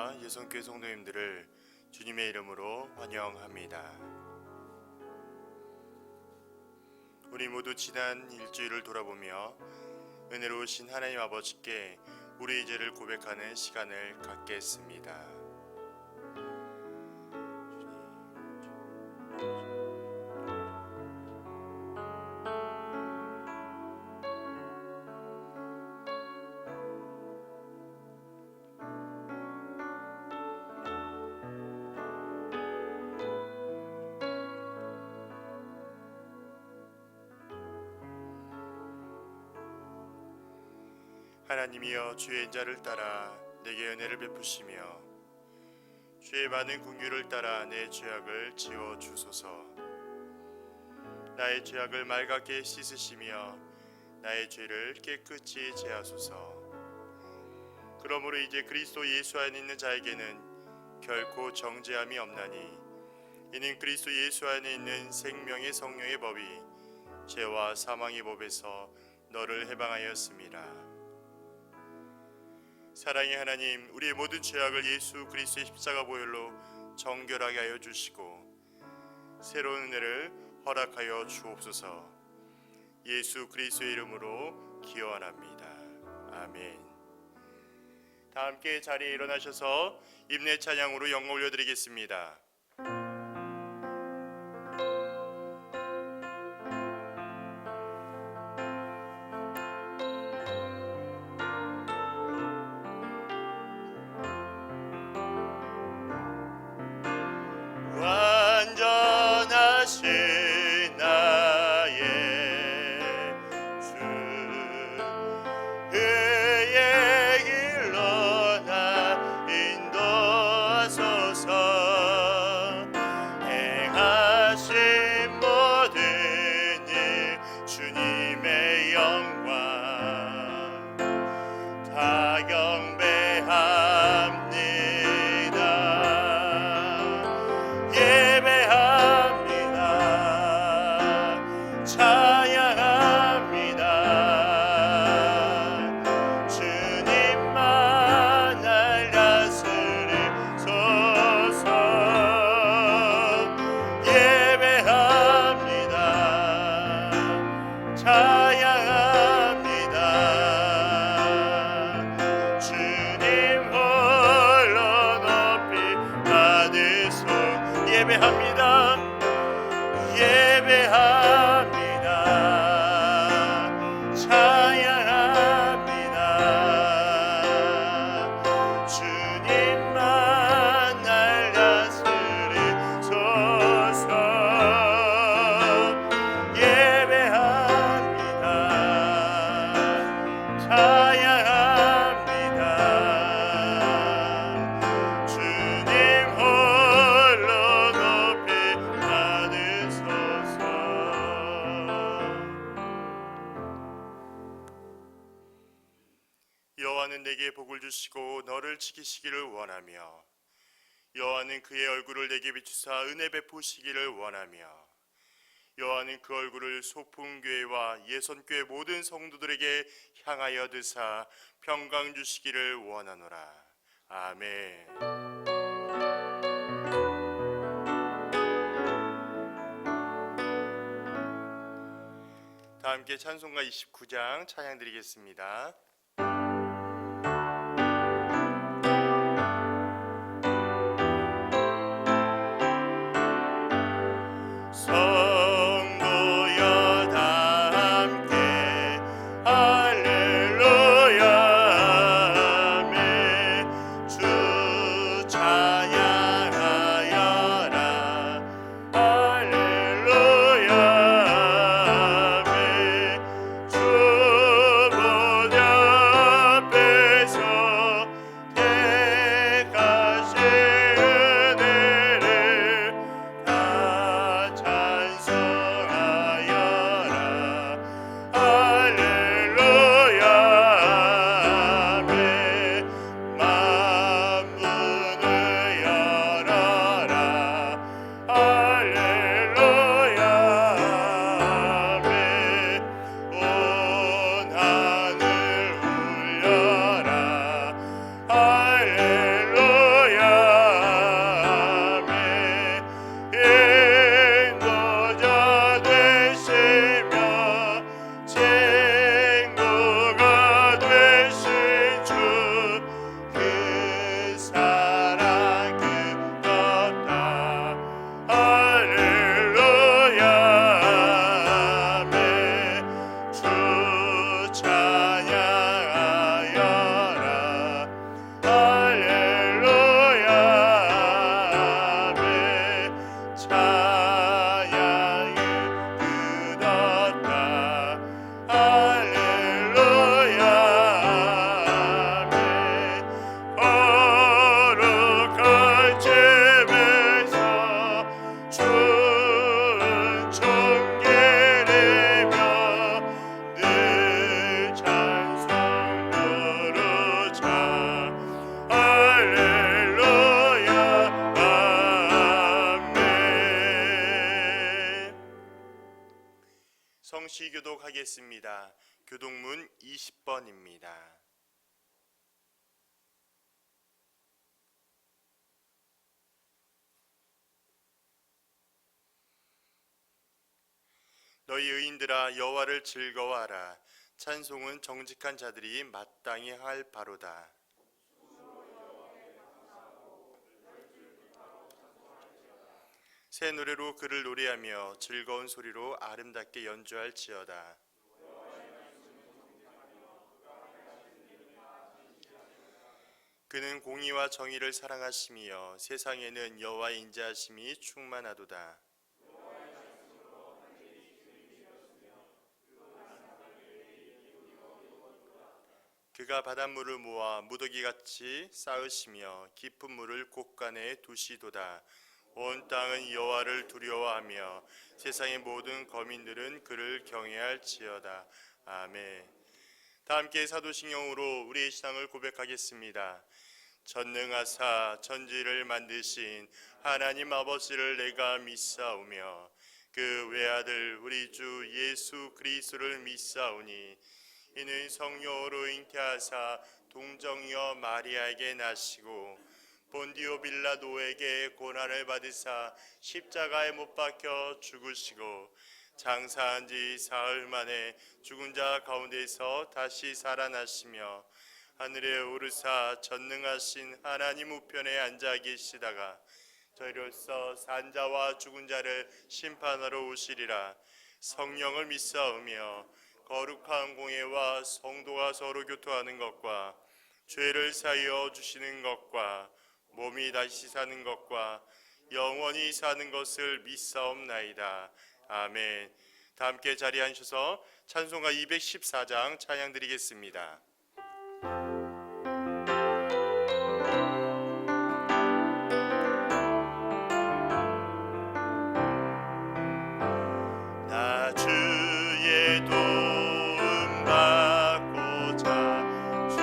성도님들과 예선교회 성도님들을 주님의 이름으로 환영합니다. 우리 모두 지난 일주일을 돌아보며 은혜로우신 하나님 아버지께 우리의 죄를 고백하는 시간을 갖겠습니다. 하나님이여, 주의 인자를 따라 내게 은혜를 베푸시며 주의 많은 긍휼을 따라 내 죄악을 지워 주소서. 나의 죄악을 맑게 씻으시며 나의 죄를 깨끗이 제하소서. 그러므로 이제 그리스도 예수 안에 있는 자에게는 결코 정죄함이 없나니, 이는 그리스도 예수 안에 있는 생명의 성령의 법이 죄와 사망의 법에서 너를 해방하였습니다. 사랑의 하나님, 우리의 모든 죄악을 예수 그리스도의 십자가 보혈로 정결하게 하여 주시고 새로운 은혜를 허락하여 주옵소서. 예수 그리스도의 이름으로 기원합니다. 아멘. 다 함께 자리에 일어나셔서 임내 찬양으로 영광 올려드리겠습니다. 완전하신 나의 주, 그의 길로 나 인도하소서. 행하신 모든 일 주님의 영광 다 경배합니다. 예배합니다. 예배합니다. 찬양합니다. 주님만 날 다스리소서. 예배합니다. 찬양합니다. 주님 홀로 여호와는 내게 복을 주시고 너를 지키시기를 원하며, 여호와는 그의 얼굴을 내게 비추사 은혜 베푸시기를 원하며, 여호와는 그 얼굴을 소풍교회와 예선교회 모든 성도들에게 향하여 드사 평강 주시기를 원하노라. 아멘. 다 함께 찬송가 29장 찬양 드리겠습니다. 주보자 하겠습니다. 교동문 20번입니다. 너희 의인들아 여호와를 즐거워하라. 찬송은 정직한 자들이 마땅히 할 바로다. 새 노래로 그를 노래하며 즐거운 소리로 아름답게 연주할지어다. 그는 공의와 정의를 사랑하시며 세상에는 여호와의 인자하심이 충만하도다. 그가 바닷물을 모아 무더기같이 쌓으시며 깊은 물을 곳간에 두시도다. 온 땅은 여호와를 두려워하며 세상의 모든 거민들은 그를 경외할지어다. 아멘. 다 함께 사도신경으로 우리의 신앙을 고백하겠습니다. 전능하사 천지를 만드신 하나님 아버지를 내가 믿사오며 그 외아들 우리 주 예수 그리스도를 믿사오니 이는 성령으로 잉태하사 동정녀 마리아에게 나시고 본디오 빌라도에게 고난을 받으사 십자가에 못 박혀 죽으시고 장사한 지 사흘 만에 죽은 자 가운데서 다시 살아나시며 하늘에 오르사 전능하신 하나님 우편에 앉아 계시다가 저희로서 산자와 죽은 자를 심판하러 오시리라. 성령을 믿사오며 거룩한 공예와 성도가 서로 교토하는 것과 죄를 사하여 주시는 것과 몸이 다시 사는 것과 영원히 사는 것을 믿사옵나이다. 아멘. 다 함께 자리에 앉으셔서 찬송가 214장 찬양 드리겠습니다. 나 주의 도움 받고자 주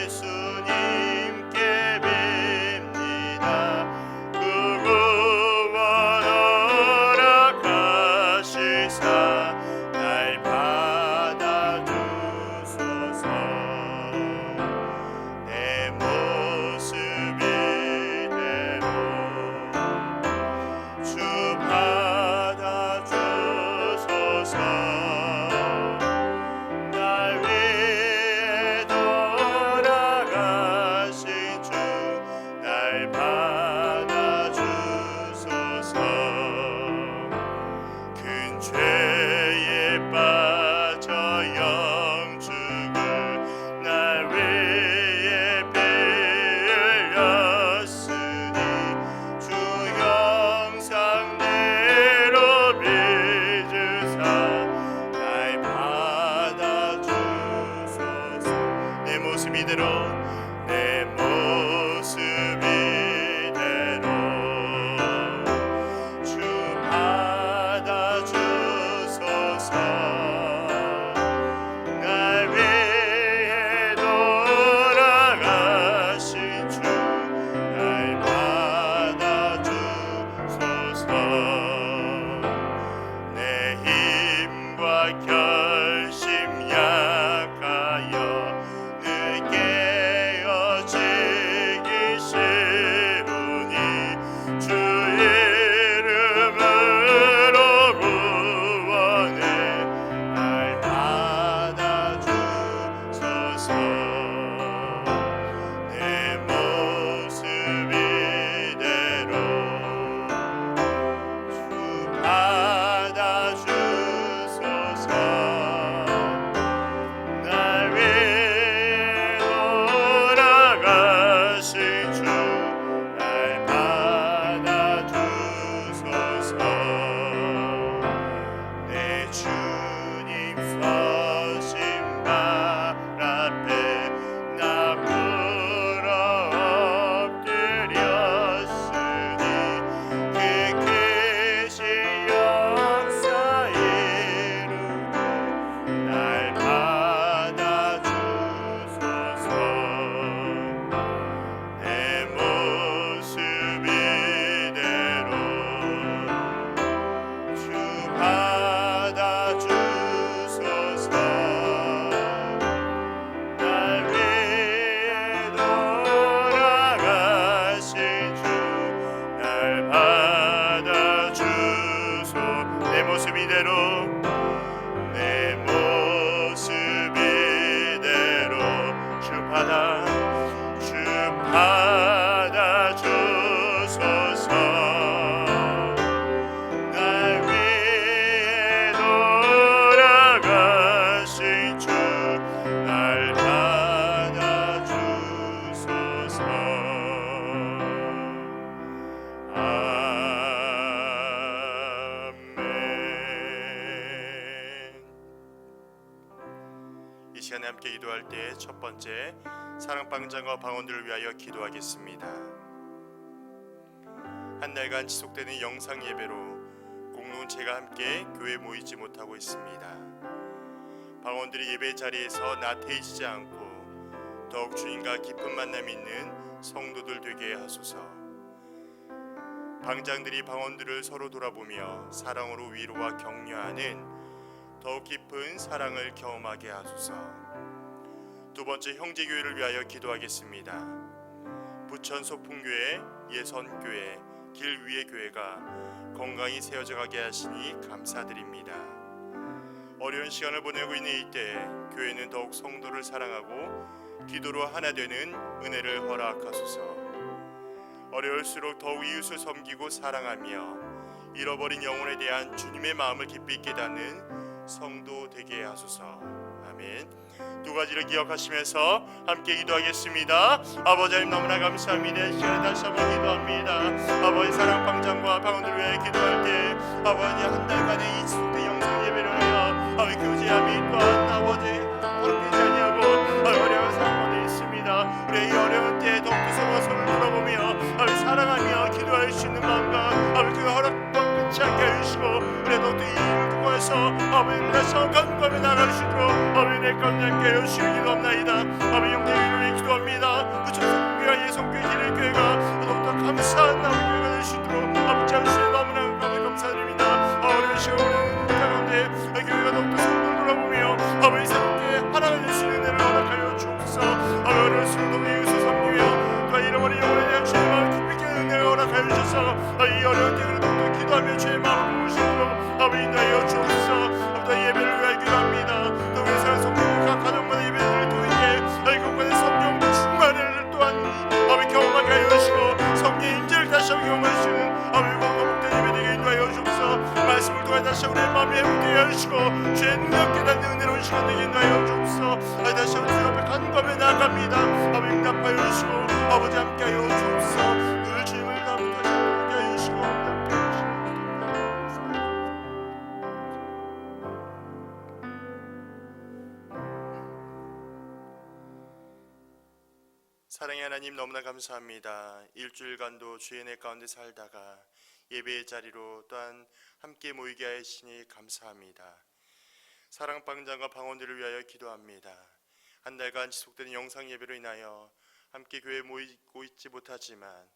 예수님께 뵙니다. 구원 허락하시사 날 받아주소서. 내 모습 이대로 주 받아주소서. 날 위해 돌아가신 주 날 받아주소서. 큰 죄에 빠져 영죽을 날 위해 빌렸으니 주 형상대로 빚으사 날 받아주소서. 내 모습 이대로 내 모습 이대로 주 받아주소서. 날 위해 돌아가신 주 날 받아주소서. 내 힘과 결심 약하여 늦게 시간에 함께 기도할 때 첫 번째 사랑방장과 방언들을 위하여 기도하겠습니다. 한 달간 지속되는 영상 예배로 공동체가 함께 교회에 모이지 못하고 있습니다. 방언들이 예배 자리에서 나태해지지 않고 더욱 주님과 깊은 만남이 있는 성도들 되게 하소서. 방장들이 방언들을 서로 돌아보며 사랑으로 위로와 격려하는 더욱 깊은 사랑을 경험하게 하소서. 두 번째 형제교회를 위하여 기도하겠습니다. 부천 소풍교회, 예선교회, 길 위의 교회가 건강히 세워져 가게 하시니 감사드립니다. 어려운 시간을 보내고 있는 이때 교회는 더욱 성도를 사랑하고 기도로 하나 되는 은혜를 허락하소서. 어려울수록 더욱 이웃을 섬기고 사랑하며 잃어버린 영혼에 대한 주님의 마음을 깊이 깨닫는 성도 되게 하소서. 아멘. 두 가지를 기억하시면서 함께 기도하겠습니다. 아버지 하나님 너무나 감사합니다. 이 시간에 다시 한번 기도합니다. 아버지 사랑방장과 방언들을 위해 기도할 때 아버지 한 달간의 이 지속된 영상 예배를 하여 아버지 교제함이 또한 아버지 어렵지 아니하고 어려운 상황에 있습니다. 우리 이 어려운 때에 더욱더 서로가 손을 들어보며 아버지 사랑하며 기도할 수 있는 마음과 아버지 그 허락과 끝이 않게 해주시고 우리 더욱더 이 통해서 아버지 다시 건강하며 나갈 수 있도록 아버지 내 가운데 함께 해주시기 기도합나이다. 아버지 형제를 위해 기도합니다. 부천 소풍교회와 예선교회 기일교회가 더욱더 감사한 아버지 교회가 될 수 있도록 아버지 자주시에 너무나 감사드립니다. 어려운 시간을 가운데 교회가 더욱더 성도를 돌아보며 아버지 새롭게 하나가 될 수 있는 은혜를 허락하여 주옵소서. 아버지 어려울수록 너무 이웃을 섬기며 또 잃어버린 영혼에 대한 주의 마음을 깊이 깨는 은혜를 허락하여 주셔서 이 어려운 때를 더욱더 기도하며 주의 마음을 부으시도록 아버지 인도하여 주옵소서. 아버지 예배를 위하여 기도합니다. 또 우리 사랑 성도들 각 가정마다 예배를 통해 그곳의 성령 충만을 또한 아버지 경험하게 하여 주시고 성령의 임재를 다시 한번 경험할 수 있는 아버지 공동된 예배되게 인도하여 주옵소서. 말씀을 통해 다시 우리의 마음에 회복되게 하여 주시고 주의 능력 깨닫는 은혜로운 시간 되게 인도하여 주옵소서. 다시 한번 주 앞에 간구하며 나아갑니다. 아버지 응답하여 주시고 아버지 함께하여 주옵소서. 늘 주님을 다음부터 함께 하여 주시고 함께 하여 주시고 사랑의 하나님 너무나 감사합니다. 일주일간도 주의 은혜 가운데 살다가 예배의 자리로 또한 함께 모이게 하시니 감사합니다. 사랑방장과 방언들을 위하여 기도합니다. 한 달간 지속되는 영상 예배로 인하여 함께 교회에 모이고 있지 못하지만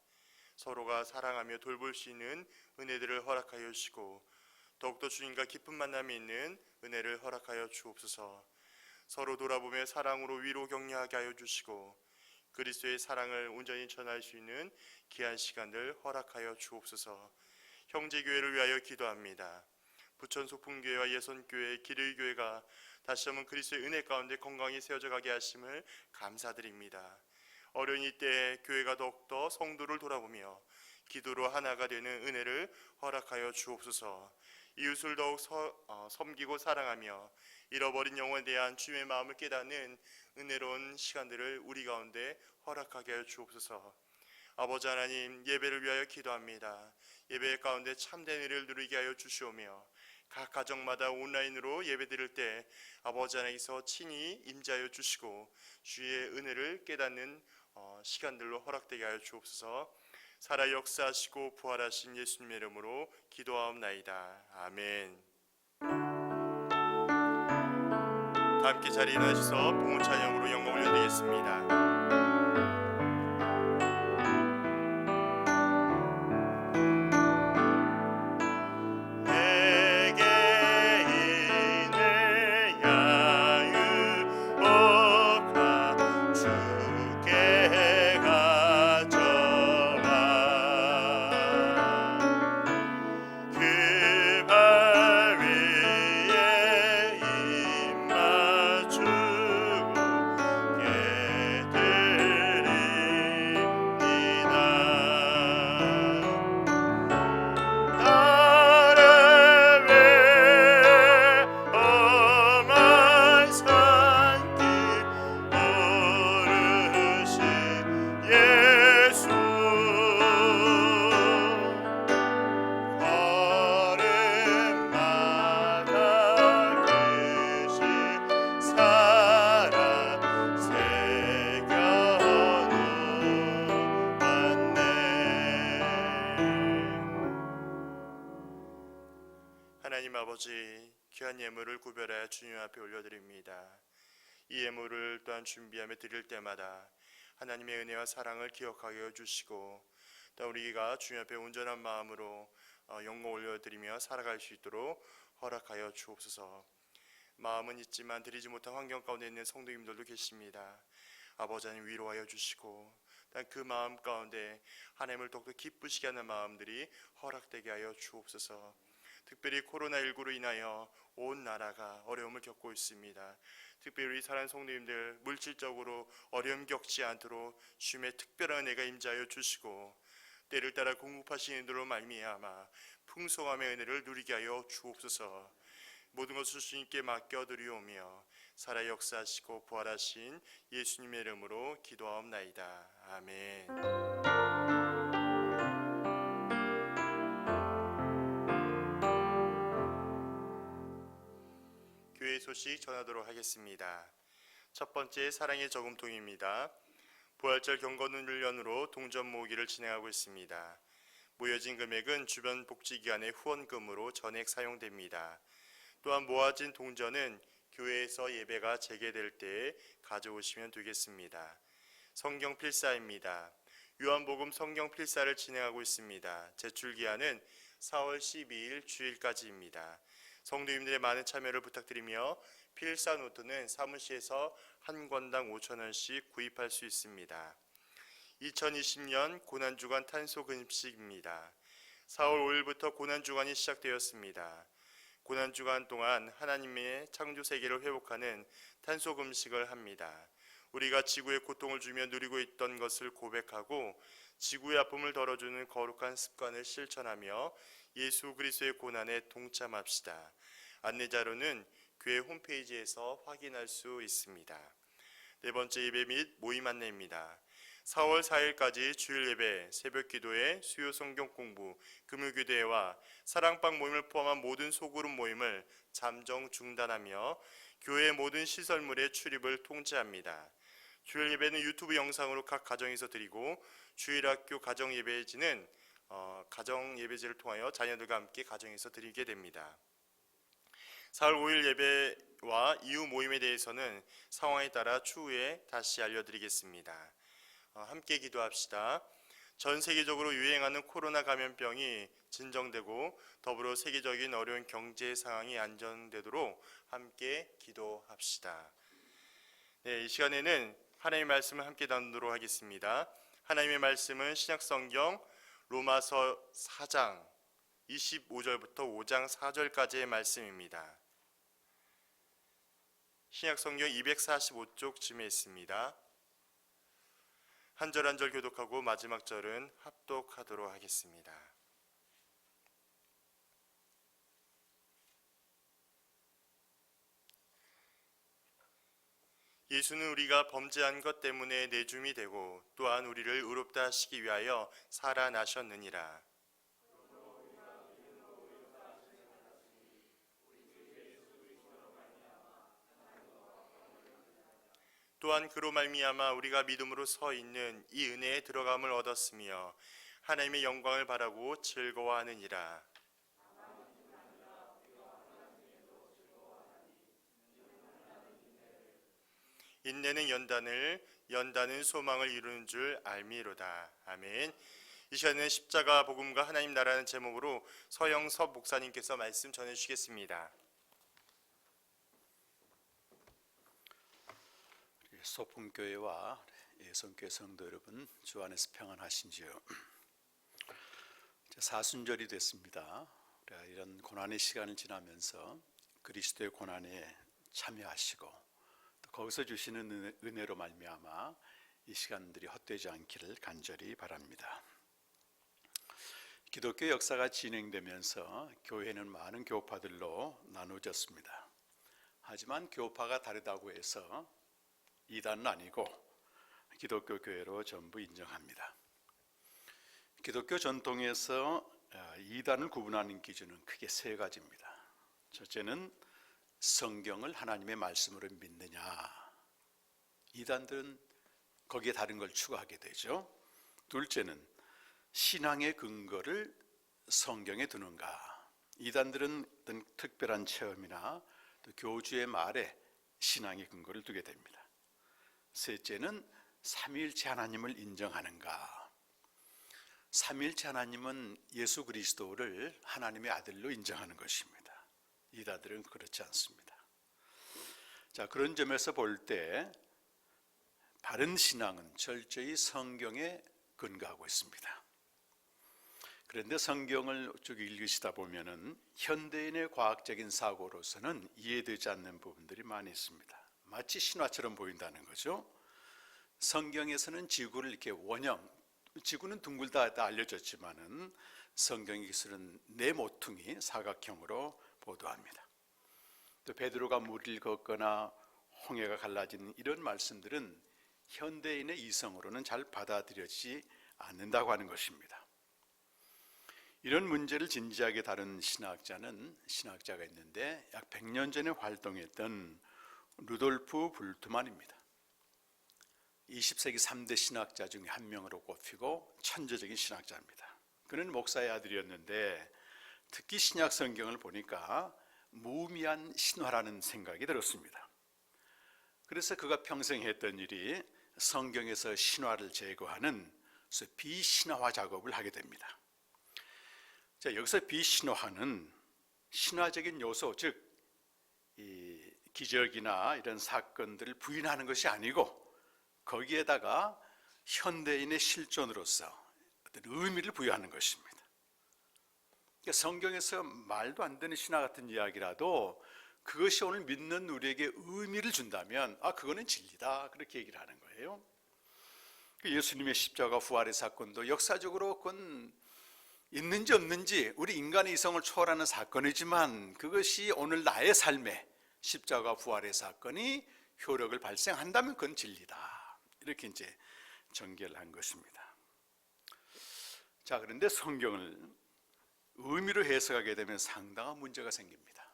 서로가 사랑하며 돌볼 수 있는 은혜들을 허락하여 주시고 더욱더 주님과 깊은 만남이 있는 은혜를 허락하여 주옵소서. 서로 돌아보며 사랑으로 위로 격려하게 하여 주시고 그리스도의 사랑을 온전히 전할 수 있는 귀한 시간을 허락하여 주옵소서. 형제교회를 위하여 기도합니다. 부천 소풍교회와 예선교회, 기일교회가 다시 한번 그리스도의 은혜 가운데 건강히 세워져 가게 하심을 감사드립니다. 어려운 이때에 교회가 더욱더 성도를 돌아보며 기도로 하나가 되는 은혜를 허락하여 주옵소서. 이웃을 더욱 섬기고 사랑하며 잃어버린 영혼에 대한 주님의 마음을 깨닫는 은혜로운 시간들을 우리 가운데 허락하게 하여 주옵소서. 아버지 하나님 예배를 위하여 기도합니다. 예배 가운데 참된 은혜를 누리게 하여 주시오며 각 가정마다 온라인으로 예배드릴 때 아버지 하나님께서 친히 임재하여 주시고 주의 은혜를 깨닫는 시간들로 허락되게 하여 주옵소서. 살아 역사하시고 부활하신 예수님의 이름으로 기도하옵나이다. 아멘. 다 함께 자리에 일어나셔서 봉헌 찬양으로 영광을 올려드리겠습니다. 그 귀한 예물을 구별하여 주님 앞에 올려드립니다. 이 예물을 또한 준비하며 드릴 때마다 하나님의 은혜와 사랑을 기억하게 해주시고 또 우리가 주님 앞에 온전한 마음으로 영광 올려드리며 살아갈 수 있도록 허락하여 주옵소서. 마음은 있지만 드리지 못한 환경 가운데 있는 성도님들도 계십니다. 아버지 하나님 위로하여 주시고 그 마음 가운데 하나님을 더욱더 기쁘시게 하는 마음들이 허락되게 하여 주옵소서. 특별히 코로나19로 인하여 온 나라가 어려움을 겪고 있습니다. 특별히 우리 사랑하는 성도님들 물질적으로 어려움 겪지 않도록 주님의 특별한 은혜가 임재하여 주시고 때를 따라 공급하시는 이들로 말미암아 풍성함의 은혜를 누리게 하여 주옵소서. 모든 것을 주님께 맡겨드리오며 살아 역사하시고 부활하신 예수님의 이름으로 기도하옵나이다. 아멘. 교회 소식 전하도록 하겠습니다. 첫 번째 사랑의 저금통입니다. 부활절 경건훈련으로 동전 모으기를 진행하고 있습니다. 모여진 금액은 주변 복지기관의 후원금으로 전액 사용됩니다. 또한 모아진 동전은 교회에서 예배가 재개될 때 가져오시면 되겠습니다. 성경 필사입니다. 요한복음 성경 필사를 진행하고 있습니다. 제출기한은 4월 12일 주일까지입니다. 성도님들의 많은 참여를 부탁드리며 필사 노트는 사무실에서 한 권당 5,000원씩 구입할 수 있습니다. 2020년 고난주간 탄소금식입니다. 4월 5일부터 고난주간이 시작되었습니다. 고난주간 동안 하나님의 창조세계를 회복하는 탄소금식을 합니다. 우리가 지구의 고통을 주며 누리고 있던 것을 고백하고 지구의 아픔을 덜어주는 거룩한 습관을 실천하며 예수 그리스도의 고난에 동참합시다. 안내자료는 교회 홈페이지에서 확인할 수 있습니다. 네 번째 예배 및 모임 안내입니다. 4월 4일까지 주일 예배, 새벽 기도회, 수요 성경 공부, 금요 교대회와 사랑방 모임을 포함한 모든 소그룹 모임을 잠정 중단하며 교회의 모든 시설물의 출입을 통제합니다. 주일 예배는 유튜브 영상으로 각 가정에서 드리고 주일학교 가정 예배지는 가정 예배제를 통하여 자녀들과 함께 가정에서 드리게 됩니다. 4월 5일 예배와 이후 모임에 대해서는 상황에 따라 추후에 다시 알려드리겠습니다. 함께 기도합시다. 전 세계적으로 유행하는 코로나 감염병이 진정되고 더불어 세계적인 어려운 경제 상황이 안정되도록 함께 기도합시다. 네, 이 시간에는 하나님의 말씀을 함께 나누도록 하겠습니다. 하나님의 말씀은 신약성경 로마서 4장 25절부터 5장 4절까지의 말씀입니다. 신약성경 245쪽쯤에 있습니다. 한 절 한 절 교독하고 마지막 절은 합독하도록 하겠습니다. 예수는 우리가 범죄한 것 때문에 내줌이 되고 또한 우리를 의롭다 하시기 위하여 살아나셨느니라. 또한 그로 말미암아 우리가 믿음으로 서 있는 이 은혜에 들어감을 얻었으며 하나님의 영광을 바라고 즐거워하느니라. 인내는 연단을, 연단은 소망을 이루는 줄 알미로다. 아멘. 이 시간에는 십자가 복음과 하나님 나라는 제목으로 서영섭 목사님께서 말씀 전해주시겠습니다. 소풍교회와 예성교회 성도 여러분, 주 안에서 평안하신지요? 사순절이 됐습니다. 우리가 이런 고난의 시간을 지나면서 그리스도의 고난에 참여하시고 또 거기서 주시는 은혜로 말미암아 이 시간들이 헛되지 않기를 간절히 바랍니다. 기독교 역사가 진행되면서 교회는 많은 교파들로 나누어졌습니다. 하지만 교파가 다르다고 해서 이단은 아니고 기독교 교회로 전부 인정합니다. 기독교 전통에서 이단을 구분하는 기준은 크게 세 가지입니다. 첫째는 성경을 하나님의 말씀으로 믿느냐. 이단들은 거기에 다른 걸 추가하게 되죠. 둘째는 신앙의 근거를 성경에 두는가. 이단들은 어떤 특별한 체험이나 또 교주의 말에 신앙의 근거를 두게 됩니다. 셋째는 삼위일체 하나님을 인정하는가. 삼위일체 하나님은 예수 그리스도를 하나님의 아들로 인정하는 것입니다. 이단들은 그렇지 않습니다. 자, 그런 점에서 볼 때 바른 신앙은 철저히 성경에 근거하고 있습니다. 그런데 성경을 쭉 읽으시다 보면은 현대인의 과학적인 사고로서는 이해되지 않는 부분들이 많이 있습니다. 마치 신화처럼 보인다는 거죠. 성경에서는 지구를 이렇게 원형, 지구는 둥글다 알려졌지만은 성경에서는 네 모퉁이 사각형으로 보도합니다. 또 베드로가 물을 걷거나 홍해가 갈라진 이런 말씀들은 현대인의 이성으로는 잘 받아들여지지 않는다고 하는 것입니다. 이런 문제를 진지하게 다룬 신학자가 있는데 약 100년 전에 활동했던 루돌프 불트만입니다. 20세기 3대 신학자 중에 한 명으로 꼽히고 천재적인 신학자입니다. 그는 목사의 아들이었는데 특히 신약 성경을 보니까 무의미한 신화라는 생각이 들었습니다. 그래서 그가 평생 했던 일이 성경에서 신화를 제거하는 비신화화 작업을 하게 됩니다. 자, 여기서 비신화화는 신화적인 요소, 즉 이 기적이나 이런 사건들을 부인하는 것이 아니고 거기에다가 현대인의 실존으로서 어떤 의미를 부여하는 것입니다. 그러니까 성경에서 말도 안 되는 신화 같은 이야기라도 그것이 오늘 믿는 우리에게 의미를 준다면 그거는 진리다, 그렇게 얘기를 하는 거예요. 예수님의 십자가 부활의 사건도 역사적으로 그건 있는지 없는지 우리 인간의 이성을 초월하는 사건이지만 그것이 오늘 나의 삶에 십자가 부활의 사건이 효력을 발생한다면 그건 진리다, 이렇게 이제 전개를 것입니다. 자, 그런데 성경을 의미로 해석하게 되면 상당한 문제가 생깁니다.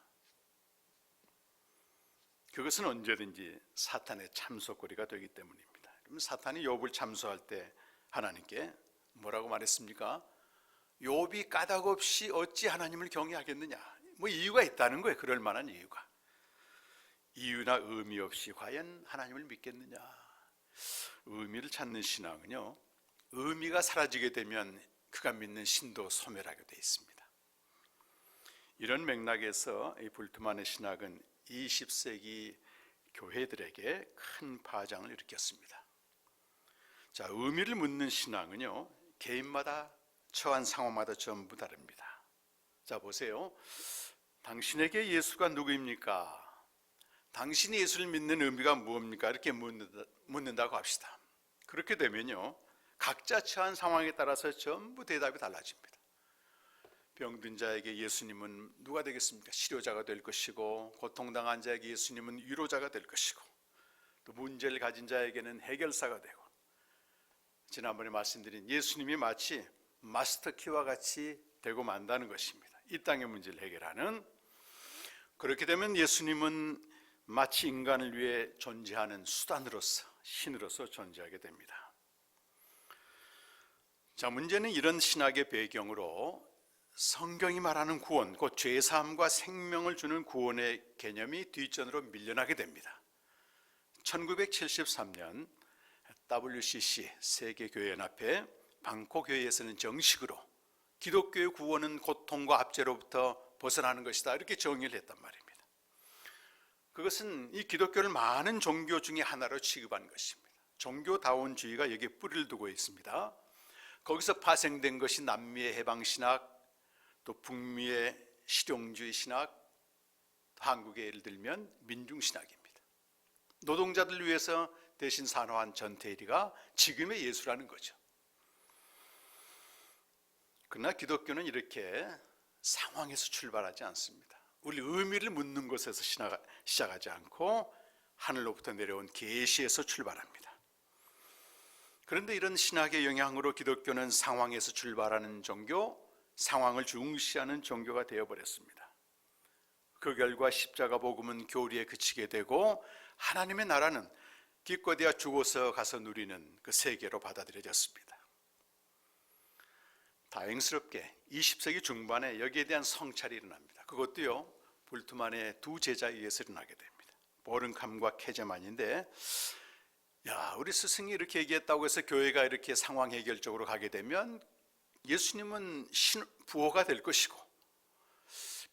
그것은 언제든지 사탄의 참소거리가 되기 때문입니다. 그러면 사탄이 욥을 참소할 때 하나님께 뭐라고 말했습니까? 욥이 까닭없이 어찌 하나님을 경외하겠느냐. 이유가 있다는 거예요. 그럴 만한 이유가. 이유나 의미 없이 과연 하나님을 믿겠느냐. 의미를 찾는 신앙은요, 의미가 사라지게 되면 그가 믿는 신도 소멸하게 되어 있습니다. 이런 맥락에서 이 불트만의 신학은 20세기 교회들에게 큰 파장을 일으켰습니다. 자, 의미를 묻는 신앙은요, 개인마다 처한 상황마다 전부 다릅니다. 자, 보세요. 당신에게 예수가 누구입니까? 당신이 예수를 믿는 의미가 무엇입니까? 이렇게 묻는다고 합시다. 그렇게 되면요, 각자 처한 상황에 따라서 전부 대답이 달라집니다. 병든 자에게 예수님은 누가 되겠습니까? 치료자가 될 것이고, 고통당한 자에게 예수님은 위로자가 될 것이고, 또 문제를 가진 자에게는 해결사가 되고, 지난번에 말씀드린 예수님이 마치 마스터키와 같이 되고 만다는 것입니다. 이 땅의 문제를 해결하는. 그렇게 되면 예수님은 마치 인간을 위해 존재하는 수단으로서, 신으로서 존재하게 됩니다. 자, 문제는 이런 신학의 배경으로 성경이 말하는 구원, 곧 죄사함과 생명을 주는 구원의 개념이 뒷전으로 밀려나게 됩니다. 1973년 WCC 세계교회연합회 방콕교회에서는 정식으로 기독교의 구원은 고통과 압제로부터 벗어나는 것이다, 이렇게 정의를 했단 말입니다. 그것은 이 기독교를 많은 종교 중에 하나로 취급한 것입니다. 종교다원주의가 여기에 뿌리를 두고 있습니다. 거기서 파생된 것이 남미의 해방신학, 또 북미의 실용주의 신학, 한국의 예를 들면 민중신학입니다. 노동자들을 위해서 대신 산화한 전태일이가 지금의 예수라는 거죠. 그러나 기독교는 이렇게 상황에서 출발하지 않습니다. 우리 의미를 묻는 것에서 시작하지 않고 하늘로부터 내려온 계시에서 출발합니다. 그런데 이런 신학의 영향으로 기독교는 상황에서 출발하는 종교, 상황을 중시하는 종교가 되어버렸습니다. 그 결과 십자가 복음은 교리에 그치게 되고 하나님의 나라는 기껏해야 죽어서 가서 누리는 그 세계로 받아들여졌습니다. 다행스럽게 20세기 중반에 여기에 대한 성찰이 일어납니다. 그것도요, 불트만의 두 제자에 의해서 일어나게 됩니다. 보른캄과 케제만인데, 우리 스승이 이렇게 얘기했다고 해서 교회가 이렇게 상황 해결적으로 가게 되면 예수님은 부호가 될 것이고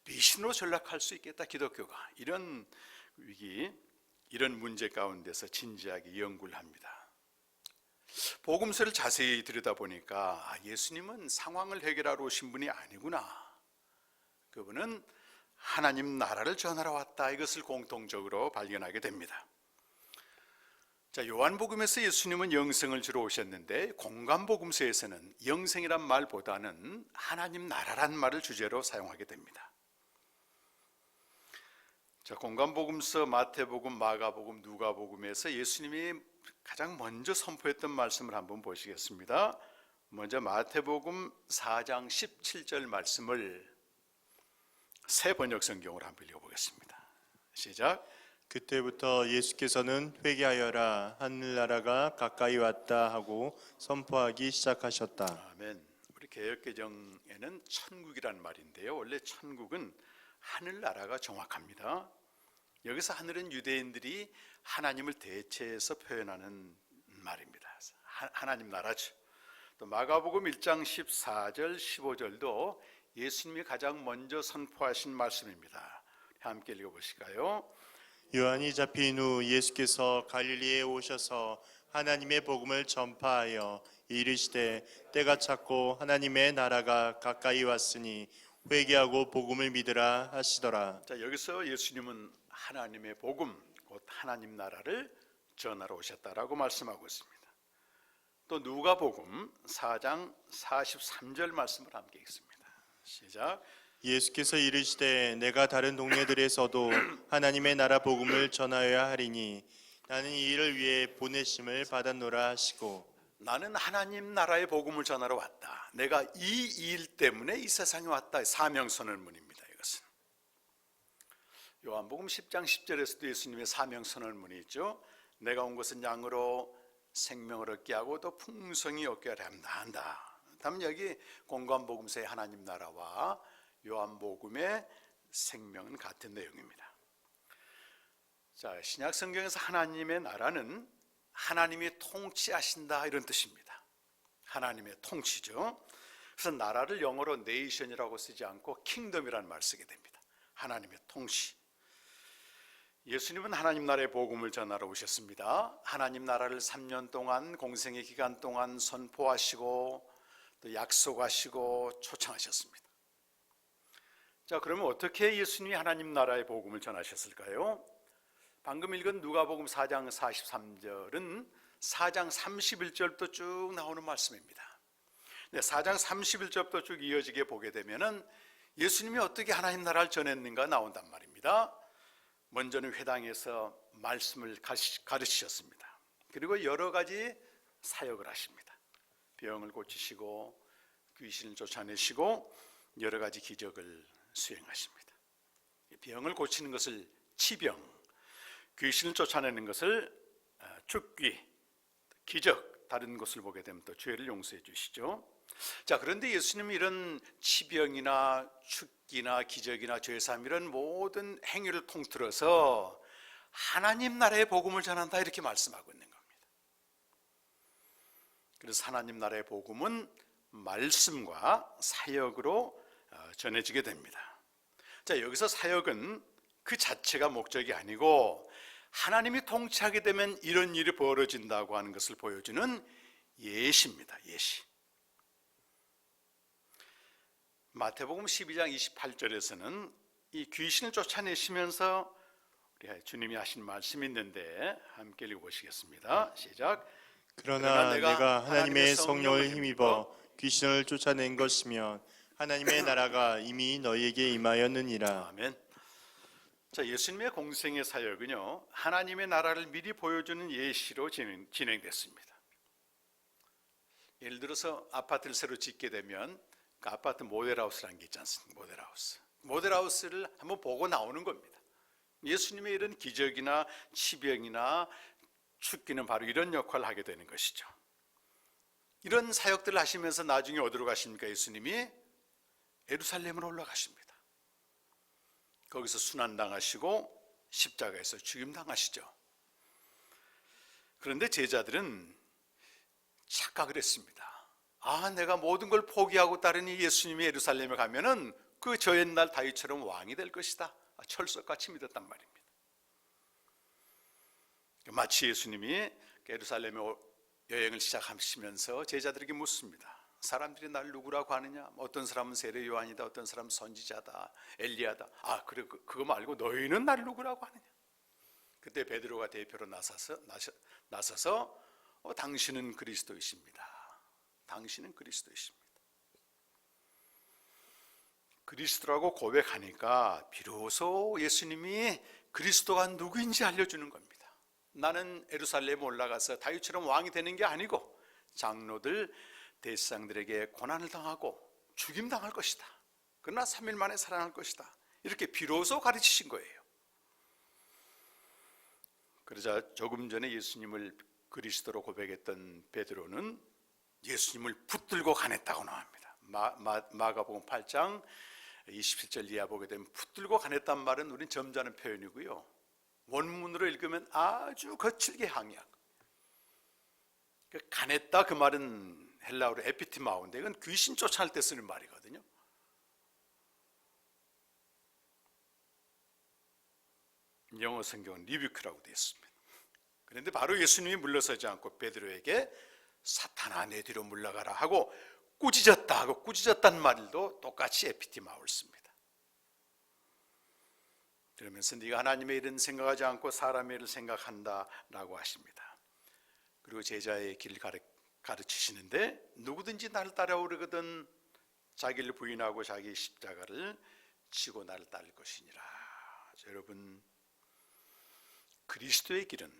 미신으로 전락할 수 있겠다, 기독교가. 이런 위기, 이런 문제 가운데서 진지하게 연구를 합니다. 복음서를 자세히 들여다보니까 예수님은 상황을 해결하러 오신 분이 아니구나. 그분은 하나님 나라를 전하러 왔다. 이것을 공통적으로 발견하게 됩니다. 자, 요한복음에서 예수님은 영생을 주러 오셨는데 공관복음서에서는 영생이란 말보다는 하나님 나라란 말을 주제로 사용하게 됩니다. 자, 공관복음서, 마태복음, 마가복음, 누가복음에서 예수님이 가장 먼저 선포했던 말씀을 한번 보시겠습니다. 먼저 마태복음 4장 17절 말씀을 새 번역 성경으로 한번 읽어보겠습니다. 시작. 그때부터 예수께서는 회개하여라, 하늘나라가 가까이 왔다 하고 선포하기 시작하셨다. 아멘. 우리 개역개정에는 천국이란 말인데요, 원래 천국은 하늘나라가 정확합니다. 여기서 하늘은 유대인들이 하나님을 대체해서 표현하는 말입니다. 하나님 나라죠. 또 마가복음 1장 14절 15절도 예수님이 가장 먼저 선포하신 말씀입니다. 함께 읽어보실까요? 요한이 잡힌 후 예수께서 갈릴리에 오셔서 하나님의 복음을 전파하여 이르시되 때가 찼고 하나님의 나라가 가까이 왔으니 회개하고 복음을 믿으라 하시더라. 자, 여기서 예수님은 하나님의 복음, 곧 하나님 나라를 전하러 오셨다라고 말씀하고 있습니다. 또 누가복음 4장 43절 말씀을 함께 읽습니다. 시작. 예수께서 이르시되 내가 다른 동네들에서도 하나님의 나라 복음을 전하여야 하리니 나는 이 일을 위해 보내심을 받았노라 하시고. 나는 하나님 나라의 복음을 전하러 왔다. 내가 이 일 때문에 이 세상에 왔다. 사명선언문입니다. 이것은 요한복음 10장 10절에서도 예수님의 사명선언문이 있죠. 내가 온 것은 양으로 생명을 얻게 하고 또 풍성히 얻게 하려 한다. 다음 여기 공관복음서의 하나님 나라와 요한복음의 생명은 같은 내용입니다. 자, 신약 성경에서 하나님의 나라는 하나님이 통치하신다 이런 뜻입니다. 하나님의 통치죠. 그래서 나라를 영어로 네이션이라고 쓰지 않고 킹덤이라는 말을 쓰게 됩니다. 하나님의 통치. 예수님은 하나님 나라의 복음을 전하러 오셨습니다. 하나님 나라를 3년 동안 공생의 기간 동안 선포하시고 또 약속하시고 초청하셨습니다. 자, 그러면 어떻게 예수님이 하나님 나라의 복음을 전하셨을까요? 방금 읽은 누가복음 4장 43절은 4장 31절부터 쭉 나오는 말씀입니다. 4장 31절부터 쭉 이어지게 보게 되면은 예수님이 어떻게 하나님 나라를 전했는가 나온단 말입니다. 먼저는 회당에서 말씀을 가르치셨습니다. 그리고 여러 가지 사역을 하십니다. 병을 고치시고 귀신을 쫓아내시고 여러 가지 기적을 수행하십니다. 병을 고치는 것을 치병, 귀신을 쫓아내는 것을 죽귀, 기적, 다른 것을 보게 되면 또 죄를 용서해 주시죠. 자, 그런데 예수님은 이런 치병이나 죽기나 기적이나 죄사함 이런 모든 행위를 통틀어서 하나님 나라의 복음을 전한다 이렇게 말씀하고 있는 겁니다. 그래서 하나님 나라의 복음은 말씀과 사역으로 전해지게 됩니다. 자, 여기서 사역은 그 자체가 목적이 아니고 하나님이 통치하게 되면 이런 일이 벌어진다고 하는 것을 보여주는 예시입니다. 예시. 마태복음 12장 28절에서는 이 귀신을 쫓아내시면서 우리 주님이 하신 말씀이 있는데 함께 읽어보시겠습니다. 시작. 그러나 내가 하나님의 성령을 힘입어 귀신을 쫓아낸 것이면 하나님의 나라가 이미 너희에게 임하였느니라. 아멘. 자, 예수님의 공생의 사역은요, 하나님의 나라를 미리 보여주는 예시로 진행됐습니다. 예를 들어서 아파트를 새로 짓게 되면 그 아파트 모델하우스라는 게 있지 않습니까? 모델하우스를 한번 보고 나오는 겁니다. 예수님의 이런 기적이나 치병이나 죽기는 바로 이런 역할을 하게 되는 것이죠. 이런 사역들을 하시면서 나중에 어디로 가십니까? 예수님이 예루살렘으로 올라가십니다. 거기서 순환당하시고 십자가에서 죽임당하시죠. 그런데 제자들은 착각을 했습니다. 내가 모든 걸 포기하고 따르니 예수님이 예루살렘에 가면은 그 저 옛날 다윗처럼 왕이 될 것이다. 철석같이 믿었단 말입니다. 마치 예수님이 예루살렘에 여행을 시작하시면서 제자들에게 묻습니다. 사람들이 날 누구라고 하느냐? 어떤 사람은 세례 요한이다, 어떤 사람은 선지자다, 엘리야다. 그래 그거 말고 너희는 날 누구라고 하느냐? 그때 베드로가 대표로 나서서 당신은 그리스도이십니다. 당신은 그리스도이십니다. 그리스도라고 고백하니까 비로소 예수님이 그리스도가 누구인지 알려주는 겁니다. 나는 예루살렘에 올라가서 다윗처럼 왕이 되는 게 아니고 장로들, 대제사장들에게 고난을 당하고 죽임당할 것이다. 그러나 3일 만에 살아날 것이다. 이렇게 비로소 가르치신 거예요. 그러자 조금 전에 예수님을 그리스도로 고백했던 베드로는 예수님을 붙들고 가냈다고 나옵니다. 마가복음 8장 27절 이하 보게 되면 붙들고 가냈단 말은 우린 점잖은 표현이고요. 원문으로 읽으면 아주 거칠게 항의하고, 가냈다 그 말은 헬라어로 에피티마오인데 이건 귀신 쫓아낼 때 쓰는 말이거든요. 영어 성경은 리뷰크라고 되어 있습니다. 그런데 바로 예수님이 물러서지 않고 베드로에게 사탄아 내 뒤로 물러가라 하고 꾸짖었다 하고 꾸짖었다는 말도 똑같이 에피티마오를 씁니다. 그러면서 네가 하나님의 일은 생각하지 않고 사람의 일을 생각한다 라고 하십니다. 그리고 제자의 길을 가르치시는데 누구든지 나를 따라오려거든 자기를 부인하고 자기 십자가를 지고 나를 따를 것이니라. 여러분, 그리스도의 길은